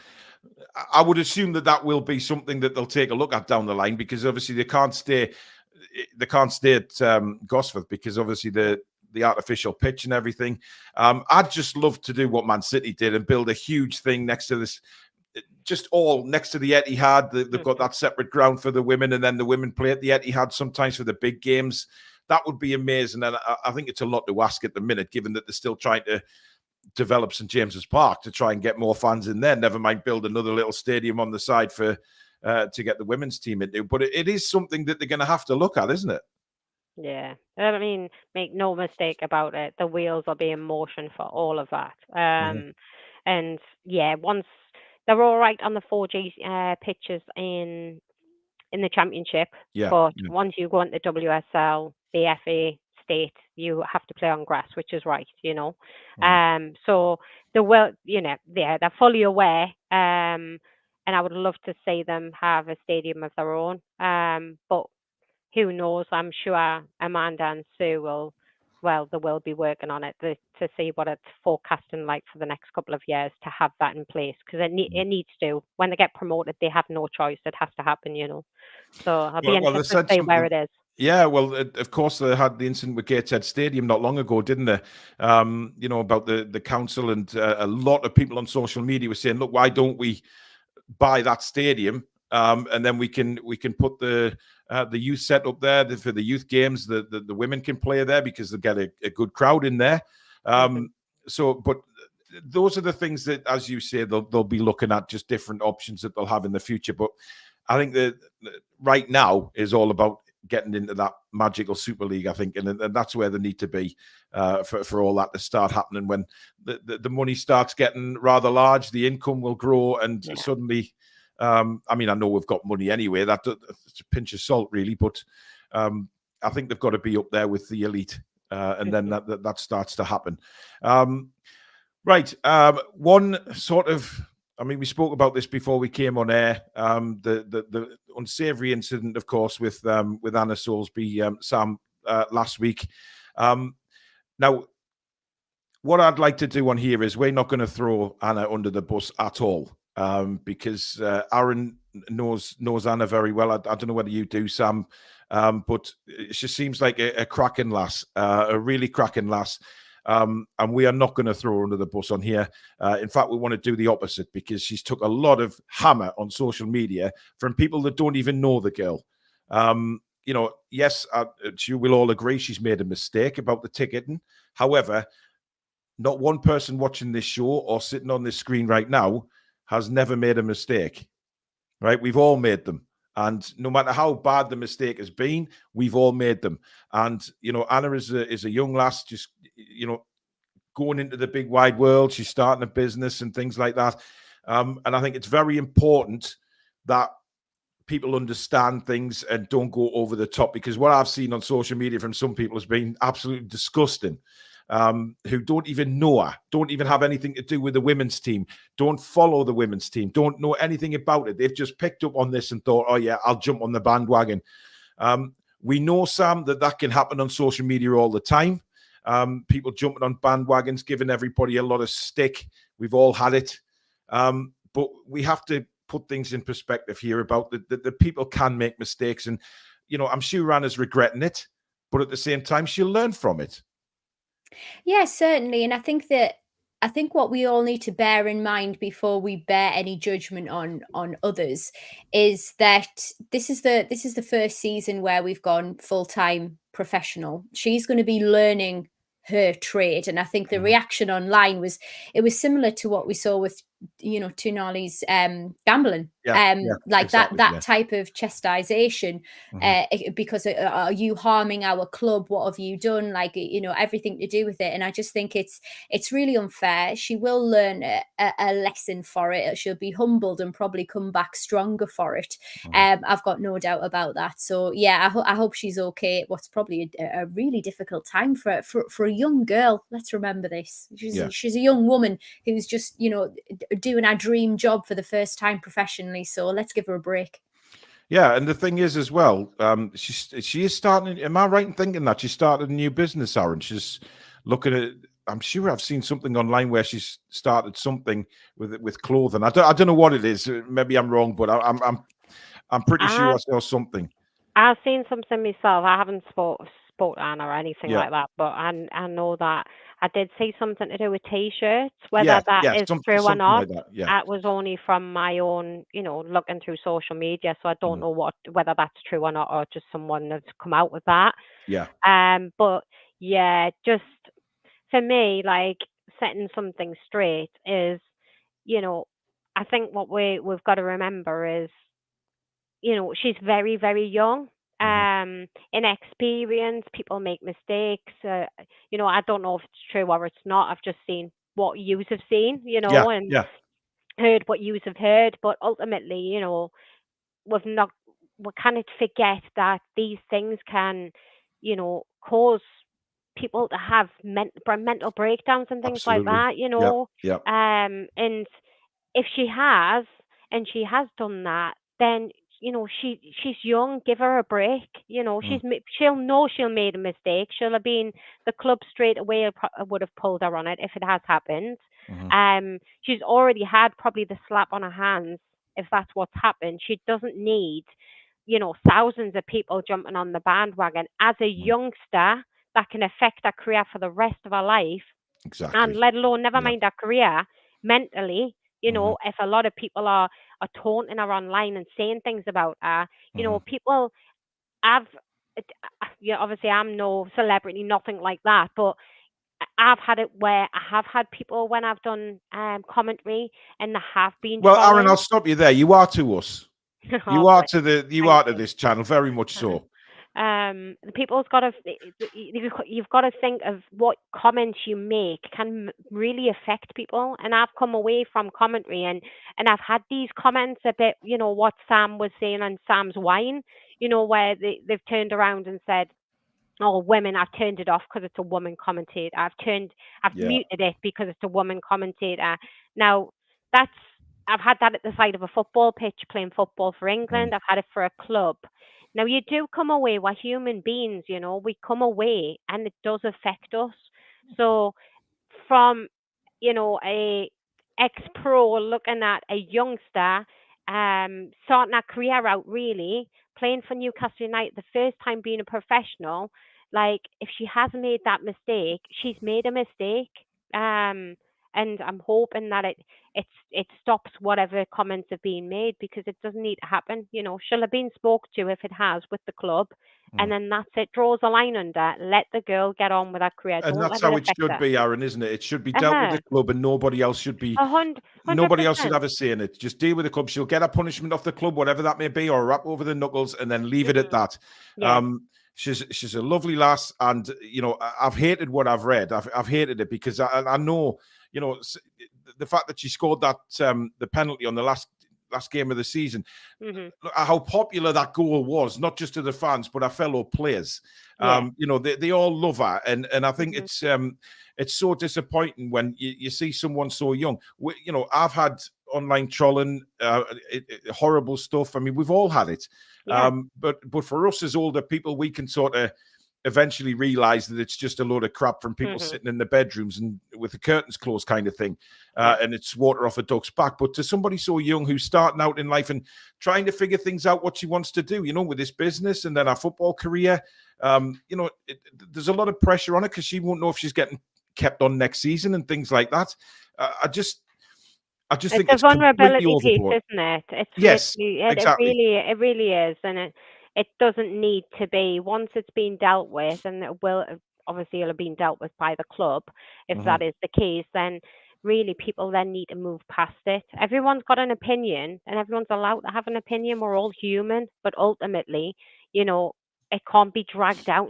I would assume that will be something that they'll take a look at down the line, because obviously they can't stay at Gosforth because obviously the artificial pitch and everything. I'd just love to do what Man City did and build a huge thing next to this, just all next to the Etihad. They've got that separate ground for the women, and then the women play at the Etihad sometimes for the big games. That would be amazing. And I think it's a lot to ask at the minute, given that they're still trying to develop St. James's Park to try and get more fans in there. Never mind build another little stadium on the side to get the women's team into. But it is something that they're going to have to look at, isn't it? Yeah. I mean, make no mistake about it. The wheels will be in motion for all of that. And yeah, once they're all right on the 4G pitches in the championship, but once you go into WSL, the FA state, you have to play on grass, which is right, so they're fully aware, and I would love to see them have a stadium of their own, but who knows? I'm sure Amanda and Sue they will be working on it to see what it's forecasting like for the next couple of years to have that in place, because it needs to. When they get promoted, they have no choice. It has to happen, So I'll be interested to see where it is. Yeah, well, of course, they had the incident with Gateshead Stadium not long ago, didn't they? About the council, and a lot of people on social media were saying, look, why don't we buy that stadium? And then we can put the youth set up there for the youth games. The women can play there because they get a good crowd in there. But those are the things that, as you say, they'll be looking at, just different options that they'll have in the future. But I think that right now is all about getting into that magical Super League, I think, and that's where they need to be for all that to start happening. When the money starts getting rather large, the income will grow, and suddenly, I know we've got money anyway. That's a pinch of salt, really, but I think they've got to be up there with the elite, and then that starts to happen. Right, one sort of. We spoke about this before we came on air. The unsavoury incident, of course, with Anna Soulsby, Sam, last week. Now, what I'd like to do on here is we're not going to throw Anna under the bus at all, because Aaron knows Anna very well. I don't know whether you do, Sam, but she seems like a cracking lass, a really cracking lass. And we are not going to throw her under the bus on here. In fact, we want to do the opposite, because she's took a lot of hammer on social media from people that don't even know the girl. Yes, you will all agree she's made a mistake about the ticketing. However, not one person watching this show or sitting on this screen right now has never made a mistake, right? We've all made them. And no matter how bad the mistake has been, we've all made them. And, Anna is a young lass, just, going into the big wide world. She's starting a business and things like that. And I think it's very important that people understand things and don't go over the top, because what I've seen on social media from some people has been absolutely disgusting. Who don't even know her, don't even have anything to do with the women's team, don't follow the women's team, don't know anything about it. They've just picked up on this and thought, oh yeah, I'll jump on the bandwagon. We know, Sam, that can happen on social media all the time. People jumping on bandwagons, giving everybody a lot of stick. We've all had it. But we have to put things in perspective here about that people can make mistakes. And, I'm sure Anna's regretting it, but at the same time, she'll learn from it. Yeah, certainly. And I think what we all need to bear in mind before we bear any judgment on others is that this is the first season where we've gone full-time professional. She's going to be learning her trade. And I think the reaction online was similar to what we saw with Toon's gambling. Like exactly, that type of chastisation, because are you harming our club? What have you done? Like, everything to do with it. And I just think it's really unfair. She will learn a lesson for it. She'll be humbled and probably come back stronger for it. I've got no doubt about that. So yeah, I hope she's okay. What's probably a really difficult time for a young girl. Let's remember this. She's a young woman who's just doing our dream job for the first time professionally. So let's give her a break. Yeah, and the thing is as well, she is starting. Am I right in thinking that she started a new business, Aaron? She's looking at. I'm sure I've seen something online where she's started something with clothing. I don't know what it is. Maybe I'm wrong, but I'm pretty sure I saw something. I've seen something myself. I haven't spoke to Anna or anything like that, but I know that I did see something to do with T-shirts. Whether that is true or not, like it was only from my own, looking through social media. So I don't know whether that's true or not, or just someone has come out with that. Yeah. But yeah, just for me, like setting something straight is, I think what we've got to remember is, she's very, very young. Inexperienced, people make mistakes. I don't know if it's true or it's not. I've just seen what yous have seen, and heard what yous have heard. But ultimately, we kind of forget that these things can, cause people to have mental breakdowns and things like that, and if she has done that, then she's young. Give her a break. She'll know she'll made a mistake. She'll have been the club straight away would have pulled her on it if it has happened. She's already had probably the slap on her hands if that's what's happened. She doesn't need thousands of people jumping on the bandwagon. As a youngster, that can affect her career for the rest of her life. Exactly. And let alone, never mind her career, mentally, if a lot of people are taunting her online and saying things about her, people have, obviously I'm no celebrity, nothing like that, but I've had it where I have had people when I've done commentary and they have been trolling. Aaron, I'll stop you there. You are to us. You are to this channel, very much so. The people's got to, you've got to think of what comments you make can really affect people. And I've come away from commentary and I've had these comments a bit, what Sam was saying on Sam's Wine, where they've turned around and said, oh, women, I've turned it off because it's a woman commentator. I've muted it because it's a woman commentator. Now, I've had that at the side of a football pitch playing football for England. I've had it for a club. Now, you do come away, we're human beings, we come away and it does affect us. So from, a ex-pro looking at a youngster, starting her career out really, playing for Newcastle United, the first time being a professional, like if she has made that mistake, she's made a mistake. And I'm hoping that it stops whatever comments have been made, because it doesn't need to happen. She'll have been spoke to if it has with the club, and then that's it. Draws a line under. Let the girl get on with her career. And that's how it should be, Aaron, isn't it? It should be dealt with the club, and nobody else should be. 100%. Nobody else should have a say in it. Just deal with the club. She'll get a punishment off the club, whatever that may be, or wrap over the knuckles, and then leave it at that. Yeah. She's a lovely lass, and I've hated what I've read. I've hated it because I know. The fact that she scored that the penalty on the last game of the season, how popular that goal was, not just to the fans but our fellow players. They all love her, and I think it's so disappointing when you see someone so young. I've had online trolling, horrible stuff. I mean, we've all had it. But for us as older people, we can sort of eventually realize that it's just a load of crap from people sitting in the bedrooms and with the curtains closed kind of thing, and it's water off a duck's back. But to somebody so young who's starting out in life and trying to figure things out, what she wants to do, with this business and then her football career, there's a lot of pressure on her because she won't know if she's getting kept on next season and things like that. I just think it's vulnerability completely piece, isn't it? Exactly. It really is, and it doesn't need to be. Once it's been dealt with, and it'll have been dealt with by the club, if that is the case, then really people then need to move past it. Everyone's got an opinion, and everyone's allowed to have an opinion. We're all human, but ultimately, it can't be dragged out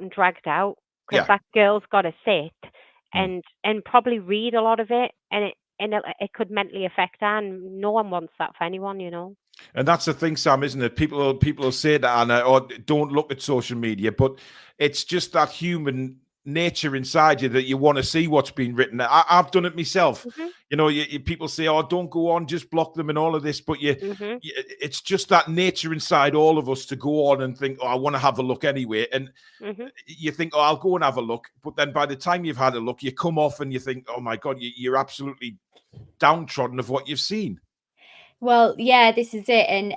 because that girl's got to sit and probably read a lot of it, and it could mentally affect her, and no one wants that for anyone, And that's the thing, Sam, isn't it? People will say to Anna, "Oh, don't look at social media," but it's just that human nature inside you that you want to see what's been written. I've done it myself. People say, "Oh, don't go on, just block them," and all of this. But it's just that nature inside all of us to go on and think, "Oh, I want to have a look anyway." And you think, "Oh, I'll go and have a look." But then by the time you've had a look, you come off and you think, "Oh my God, you're absolutely downtrodden of what you've seen." Well, yeah, this is it, and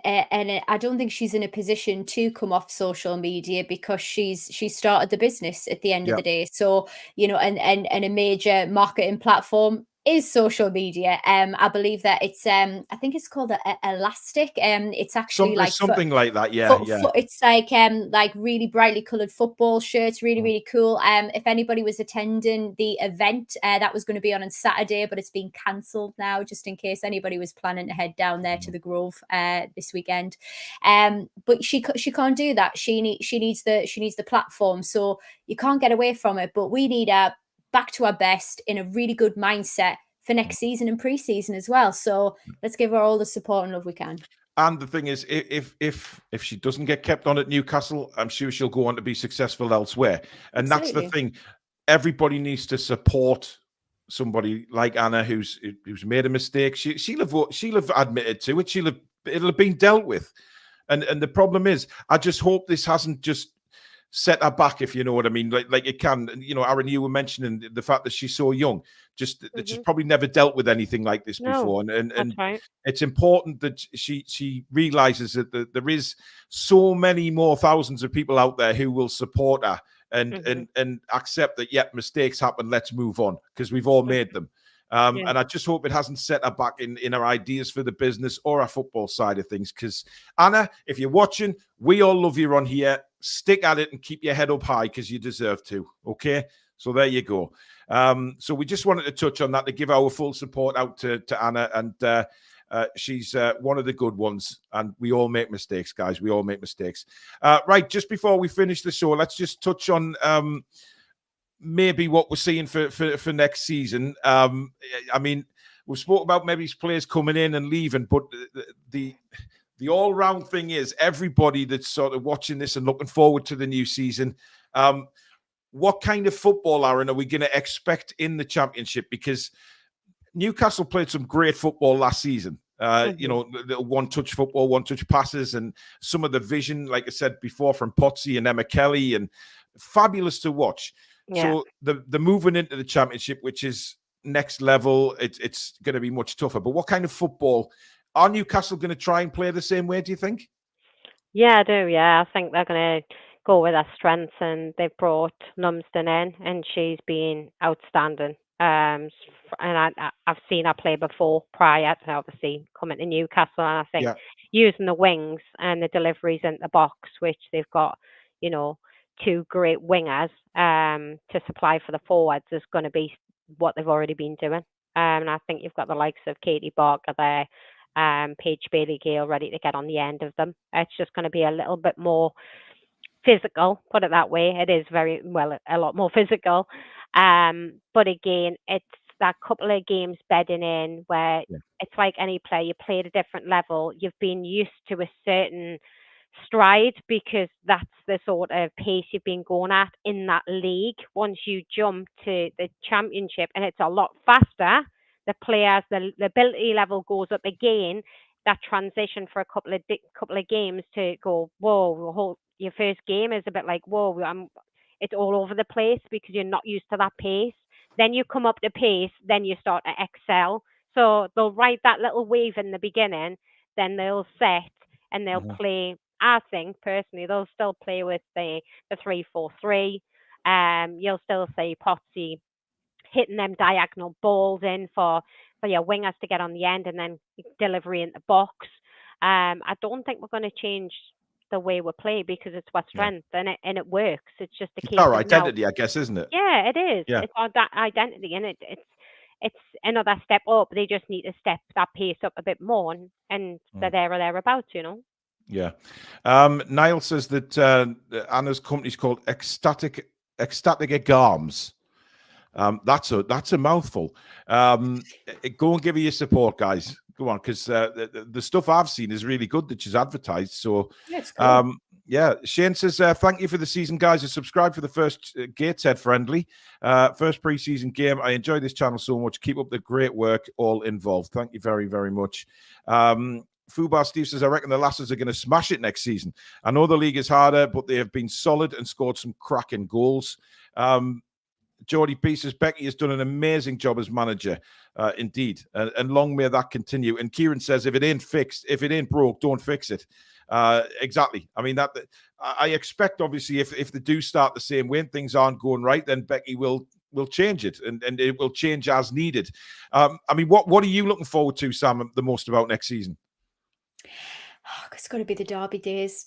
I don't think she's in a position to come off social media because she started the business at the end of the day. So and a major marketing platform is social media. I believe that it's I think it's called Elastic. It's actually something like that. It's like really brightly colored football shirts, really cool. If anybody was attending the event that was going to be on Saturday, but it's been cancelled now, just in case anybody was planning to head down there to the Grove this weekend. But she can't do that. She needs the platform, so you can't get away from it. But we need her back to our best in a really good mindset for next season and pre-season as well. So let's give her all the support and love we can. And the thing is, if she doesn't get kept on at Newcastle, I'm sure she'll go on to be successful elsewhere. And That's the thing. Everybody needs to support somebody like Anna who's made a mistake. She'll have admitted to it. It'll have been dealt with. And the problem is, I just hope this hasn't just set her back, if you know what I mean. Like it can. Aaron, you were mentioning the fact that she's so young, just that she's probably never dealt with anything like this before. And right. It's important that she realizes that there is so many more thousands of people out there who will support her and accept that mistakes happen. Let's move on because we've all made them. And I just hope it hasn't set her back in her ideas for the business or our football side of things. Because Anna, if you're watching, we all love you on here. Stick at it and keep your head up high because you deserve to. Okay, so there you go. So we just wanted to touch on that to give our full support out to Anna, and she's one of the good ones. And we all make mistakes, guys. We all make mistakes. Right, just before we finish the show, let's just touch on maybe what we're seeing for next season. I mean, we've spoke about maybe players coming in and leaving, but the all-round thing is everybody that's sort of watching this and looking forward to the new season. What kind of football, Aaron, are we going to expect in the Championship? Because Newcastle played some great football last season. The one-touch football, one-touch passes, and some of the vision, like I said before, from Potsy and Emma Kelly, and fabulous to watch. So the moving into the Championship, which is next level, it's going to be much tougher. But what kind of football are Newcastle going to try and play the same way, do you think? Yeah, I do. Yeah, I think they're going to go with their strengths, and they've brought Lumsden in, and she's been outstanding. And I've seen her play before prior to obviously coming to Newcastle, and I think using the wings and the deliveries in the box, which they've got, two great wingers to supply for the forwards, is going to be what they've already been doing. And I think you've got the likes of Katie Barker there, Paige Bailey-Gale ready to get on the end of them. It's just going to be a little bit more physical, put it that way. It is a lot more physical. But again, it's that couple of games bedding in where it's like any player, you play at a different level. You've been used to a certain stride because that's the sort of pace you've been going at in that league. Once you jump to the Championship and it's a lot faster, the players, the ability level goes up again. That transition for a couple of games to go, whoa, your first game is a bit like, whoa, it's all over the place because you're not used to that pace. then you come up to pace, then you start to excel. So they'll write that little wave in the beginning, then they'll set and they'll play. I think personally they'll still play with the 3-4-3. You'll still see Potsy hitting them diagonal balls in for your wingers to get on the end and then delivery in the box. I don't think we're going to change the way we play because it's our strength and it works. It's just a case our of identity, now. I guess, isn't it? Yeah, it is. Yeah. It's our identity, and it's another step up. They just need to step that pace up a bit more, and they're there or thereabouts, you know. Yeah. Niall says that Anna's company's called Ecstatic Garms. That's a mouthful. Go and give her your support, guys. Go on, because the stuff I've seen is really good that she's advertised. So, cool. Shane says, thank you for the season, guys. I subscribed for the first Gateshead friendly, first pre-season game. I enjoy this channel so much. Keep up the great work, all involved. Thank you very, very much. Fubar Steve says, I reckon the lasses are going to smash it next season. I know the league is harder, but they have been solid and scored some cracking goals. Geordie B says, Becky has done an amazing job as manager, indeed, and long may that continue. And Kieran says, if it ain't broke, don't fix it. Exactly. I mean, that I expect, obviously, if they do start the same way and things aren't going right, then Becky will change it, and it will change as needed. I mean, what are you looking forward to, Sam, the most about next season? Oh, it's got to be the Derby days.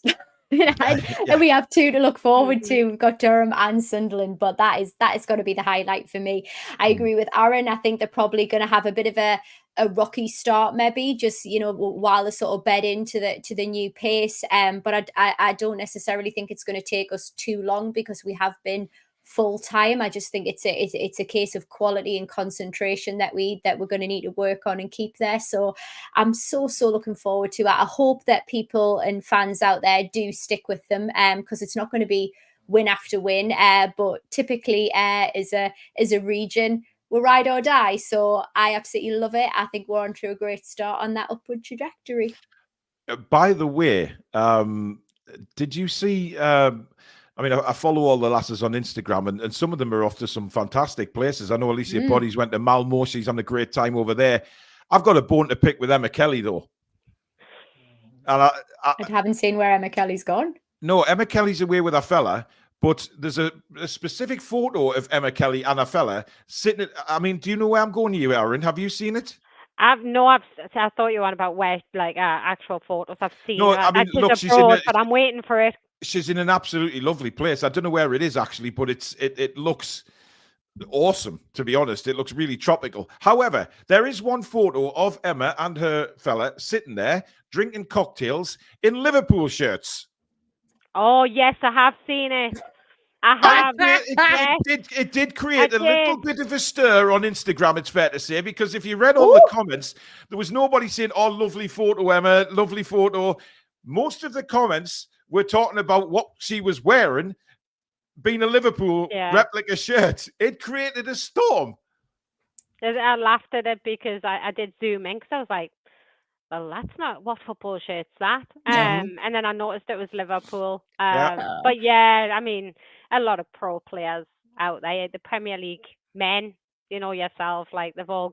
And we have two to look forward to. We've got Durham and Sunderland, but that is got to be the highlight for me. I agree with Aaron. I think they're probably going to have a bit of a rocky start, maybe, just, you know, while they sort of bed into the new pace. But I don't necessarily think it's going to take us too long because we have been full time. I just think it's a case of quality and concentration that we're going to need to work on and keep there. So I'm so looking forward to it. I hope that people and fans out there do stick with them, because it's not going to be win after win, but typically as a region, we'll ride or die. So I absolutely love it. I think we're on to a great start on that upward trajectory. By the way, did you see I mean, I follow all the lasses on Instagram, and some of them are off to some fantastic places. I know Alicia Bodies went to Malmo. She's having a great time over there. I've got a bone to pick with Emma Kelly, though. And I haven't seen where Emma Kelly's gone. No, Emma Kelly's away with a fella, but there's a specific photo of Emma Kelly and a fella sitting. I mean, do you know where I'm going here, Aaron? Have you seen it? I thought you were on about where, like, actual photos. I've seen. No, I mean, look, she's in but I'm waiting for it. She's in an absolutely lovely place. I don't know where it is actually, but it looks awesome, to be honest. It looks really tropical. However, there is one photo of Emma and her fella sitting there drinking cocktails in Liverpool shirts. Oh, yes, I have seen it. I have. It did create a little bit of a stir on Instagram, it's fair to say, because if you read all the comments, there was nobody saying, oh, lovely photo, Emma, lovely photo. Most of the comments were talking about what she was wearing, being a Liverpool replica shirt. It created a storm. I laughed at it because I did zoom in because I was like, well, that's not what football shirt's that. And then I noticed it was Liverpool. But yeah, I mean, a lot of pro players out there, the Premier League men, you know yourself, like they'll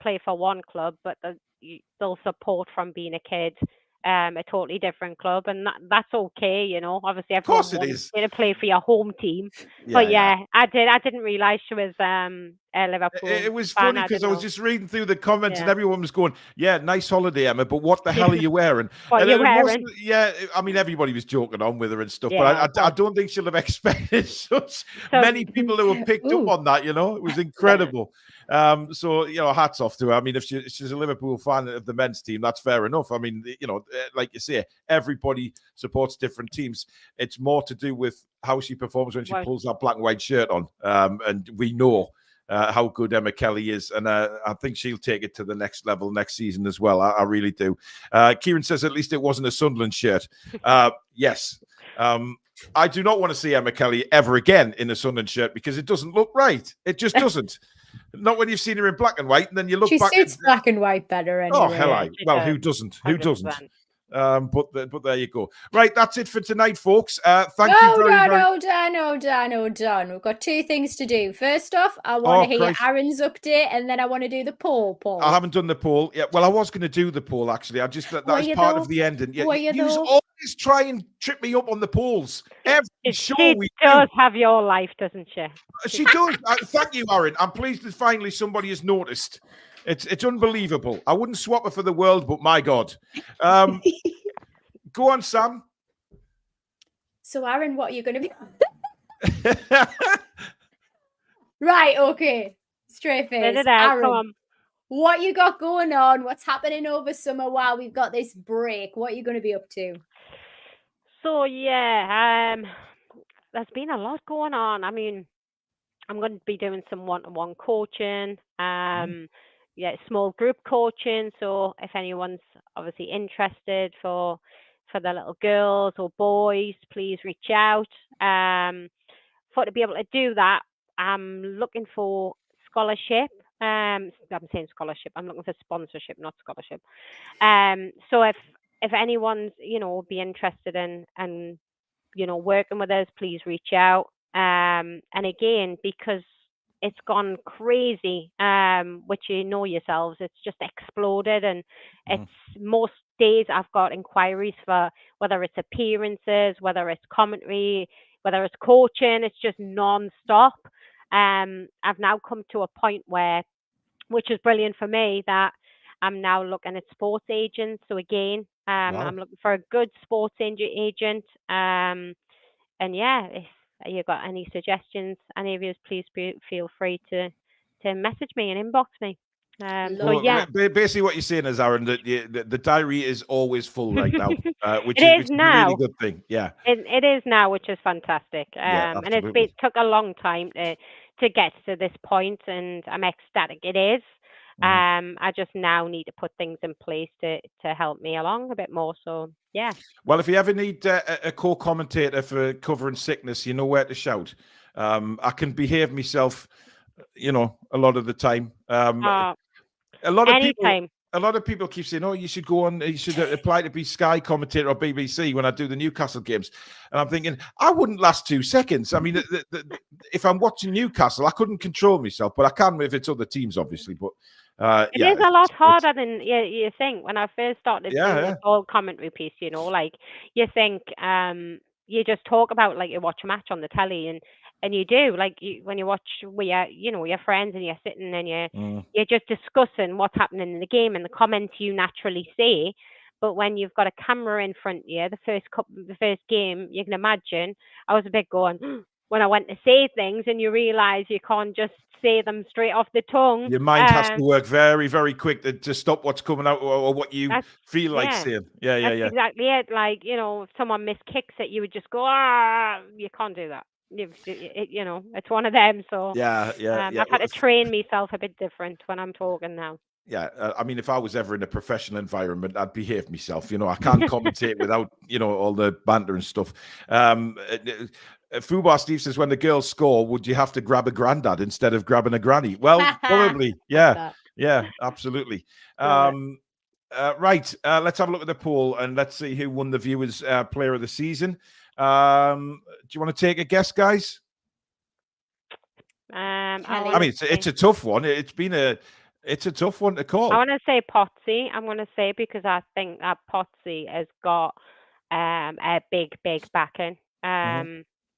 play for one club, but they'll support from being a kid. A totally different club, and that's okay, you know. Obviously, everyone wants to play for your home team, but I didn't realize she was a Liverpool. It was funny because I was just reading through the comments, and everyone was going, "Yeah, nice holiday, Emma, but what the hell are you wearing?" What are you wearing? Yeah, I mean, everybody was joking on with her and stuff, but I don't think she'll have expected such many people who have picked up on that. You know, it was incredible. So, you know, hats off to her. I mean, if she's a Liverpool fan of the men's team, that's fair enough. I mean, you know, like you say, everybody supports different teams. It's more to do with how she performs when she pulls that black and white shirt on. And we know how good Emma Kelly is. And I think she'll take it to the next level next season as well. I really do. Kieran says at least it wasn't a Sunderland shirt. Yes. I do not want to see Emma Kelly ever again in a Sunderland shirt because it doesn't look right. It just doesn't. Not when you've seen her in black and white, and then you look back. She suits black and white better anyway. Oh, hell, well, who doesn't? Who doesn't? But there you go. Right, that's it for tonight, folks. Thank you very much. Hold on. We've got 2 things to do. First off, I want to hear Aaron's update, and then I want to do the poll. I haven't done the poll yet. Well, I was going to do the poll, actually. I just that was part of the ending. You always try and trip me up on the polls. Every show we does have your life, doesn't she? She does. Thank you, Aaron. I'm pleased that finally somebody has noticed. It's unbelievable. I wouldn't swap her for the world, but my God. Go on, Sam. So, Aaron, what are you going to be? Right, okay. Straight face. Aaron, what you got going on? What's happening over summer while we've got this break? What are you going to be up to? So, there's been a lot going on. I mean, I'm going to be doing some one-to-one coaching, small group coaching. So if anyone's obviously interested for the little girls or boys, please reach out. To be able to do that, I'm looking for scholarship. I'm saying scholarship. I'm looking for sponsorship, not scholarship. So if anyone's be interested in working with us, please reach out. And again, because it's gone crazy, which yourselves, it's just exploded, and it's most days I've got inquiries for whether it's appearances, whether it's commentary, whether it's coaching. It's just non-stop. I've now come to a point where, which is brilliant for me, that I'm now looking at sports agents. So again, I'm looking for a good sports agent. And if you got any suggestions, any of you, please feel free to message me and inbox me. Basically what you're saying is, Aaron, that the diary is always full right now, which is a really good thing. Yeah, it is now, which is fantastic. And it took a long time to get to this point, and I'm ecstatic. It is. I just now need to put things in place to help me along a bit more. So yeah. Well, if you ever need a co-commentator for covering sickness, you know where to shout. I can behave myself, a lot of the time. A lot of people keep saying, "Oh, you should go on. You should apply to be Sky commentator or BBC." When I do the Newcastle games, and I'm thinking, I wouldn't last 2 seconds. I mean, if I'm watching Newcastle, I couldn't control myself, but I can if it's other teams, obviously. But it is a lot harder than you think. When I first started doing this whole commentary piece, like you think you just talk about like you watch a match on the telly, and you do, like when you watch with your friends, and you're sitting and you're just discussing what's happening in the game and the comments you naturally say. But when you've got a camera in front of you, the first game, you can imagine, I was a bit going when I went to say things, and you realise you can't just say them straight off the tongue. Your mind has to work very, very quick to stop what's coming out or what you feel like saying. Yeah. Exactly it. Like, if someone miskicks it, you would just go, you can't do that. It's one of them. So I've had to train myself a bit different when I'm talking now. Yeah, I mean, if I was ever in a professional environment, I'd behave myself. I can't commentate without, all the banter and stuff. Fubar Steve says, when the girls score, would you have to grab a granddad instead of grabbing a granny? Well, probably. Yeah, absolutely. Right, let's have a look at the poll and let's see who won the Viewers' Player of the Season. Do you want to take a guess, guys? I mean, it's a tough one. It's a tough one to call. I want to say Potsy. I'm going to say, because I think that Potsy has got a big backing,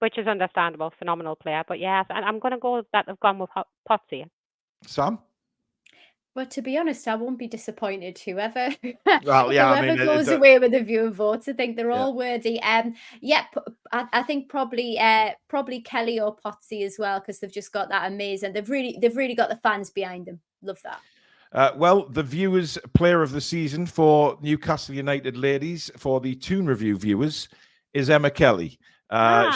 which is understandable. Phenomenal player. But yes, I'm going to go with that. I've gone with Potsy. Sam? Well, to be honest, I won't be disappointed. Whoever goes away with the viewer votes, I think they're all worthy. I think probably Kelly or Potsy as well, because they've just got that amazing. They've really got the fans behind them. Love that. Well, the Viewers' Player of the Season for Newcastle United ladies for the Toon Review viewers is Emma Kelly.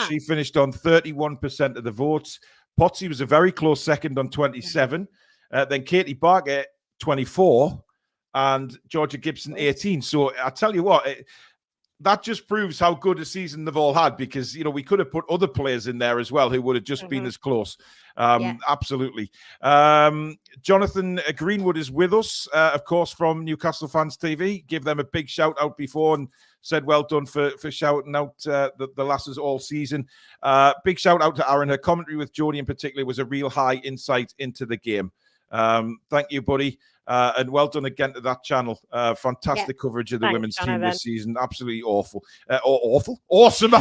She finished on 31% of the votes. Potsy was a very close second on 27. Then Katie Barker, 24, and Georgia Gibson, 18. So I tell you what, that just proves how good a season they've all had, because, you know, we could have put other players in there as well who would have just been as close. Absolutely. Jonathan Greenwood is with us, of course, from Newcastle Fans TV. Give them a big shout out before and said well done for shouting out the lasses all season. Big shout out to Aaron. Her commentary with Jodie in particular was a real high insight into the game. Thank you, buddy. And well done again to that channel. Fantastic coverage of the women's team this season. Absolutely awful. Awesome.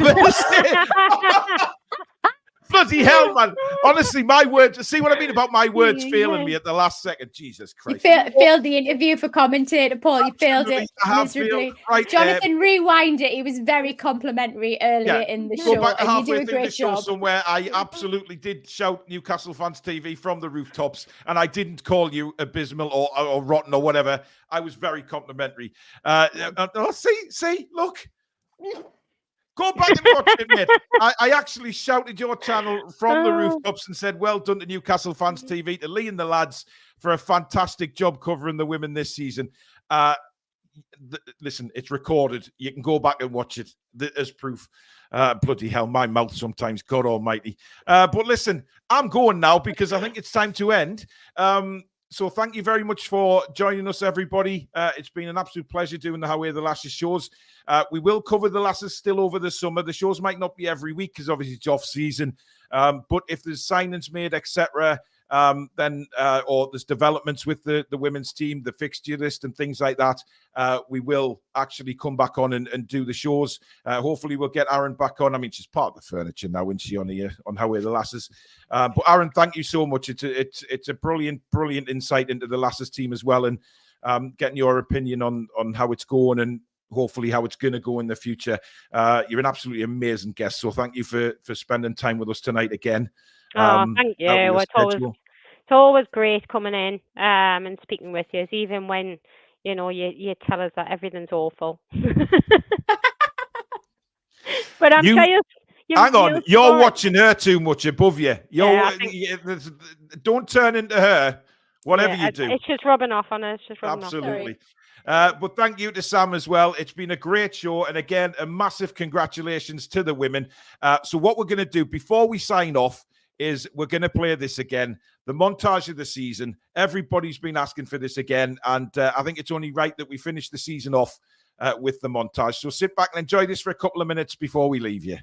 Bloody hell, man. Honestly, my words, see what I mean about my words failing me at the last second? Jesus Christ. You failed the interview for commentator, Paul. You failed it miserably. Jonathan, rewind it. He was very complimentary earlier in the show. Go back halfway through the show somewhere. I absolutely did shout Newcastle Fans TV from the rooftops, and I didn't call you abysmal or rotten or whatever. I was very complimentary. See, look. Go back and watch it, mate. I actually shouted your channel from the rooftops and said, well done to Newcastle Fans TV, to Lee and the lads for a fantastic job covering the women this season. Listen, it's recorded. You can go back and watch it as proof. Bloody hell, my mouth sometimes, God almighty. But listen, I'm going now because I think it's time to end. So thank you very much for joining us, everybody. It's been an absolute pleasure doing the Howay the Lashes shows. We will cover the Lasses still over the summer. The shows might not be every week because obviously it's off season. But if there's signings made, etc., then or there's developments with the women's team, the fixture list and things like that, we will actually come back on and do the shows. Hopefully we'll get Aaron back on. I mean, she's part of the furniture now, isn't she, on here on Howay the Lasses? But Aaron, thank you so much. It's a brilliant insight into the Lasses team as well, and getting your opinion on how it's going and hopefully how it's going to go in the future. You're an absolutely amazing guest, so thank you for spending time with us tonight again. Thank you. It's always great coming in and speaking with you, even when you tell us that everything's awful. But I'm sure hang on, you're watching her too much above you. Don't turn into her. Whatever you do, it's just rubbing off on us. Absolutely. But thank you to Sam as well. It's been a great show. And again, a massive congratulations to the women. So what we're going to do before we sign off is we're going to play this again, the montage of the season. Everybody's been asking for this again. And I think it's only right that we finish the season off with the montage. So sit back and enjoy this for a couple of minutes before we leave you.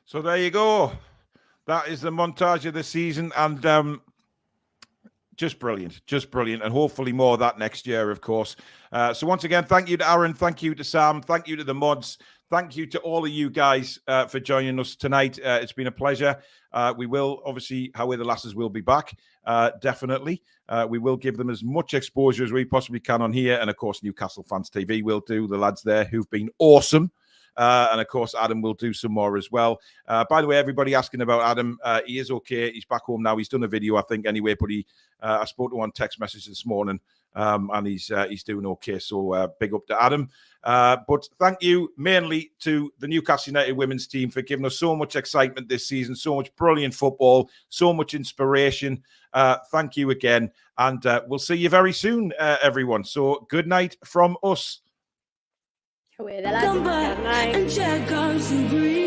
So there you go. That is the montage of the season, and just brilliant, and hopefully more of that next year, of course. So once again, thank you to Aaron, thank you to Sam, thank you to the mods, thank you to all of you guys for joining us tonight. It's been a pleasure. We will, obviously, Howay the Lasses will be back, definitely. We will give them as much exposure as we possibly can on here. And, of course, Newcastle Fans TV will do. The lads there who've been awesome. And, of course, Adam will do some more as well. By the way, everybody asking about Adam, he is okay. He's back home now. He's done a video, I think, anyway. But I spoke to him on text message this morning, and he's doing okay. So big up to Adam. But thank you mainly to the Newcastle United women's team for giving us so much excitement this season, so much brilliant football, so much inspiration. Thank you again. And we'll see you very soon, everyone. So good night from us. Howay the Lasses. Good night.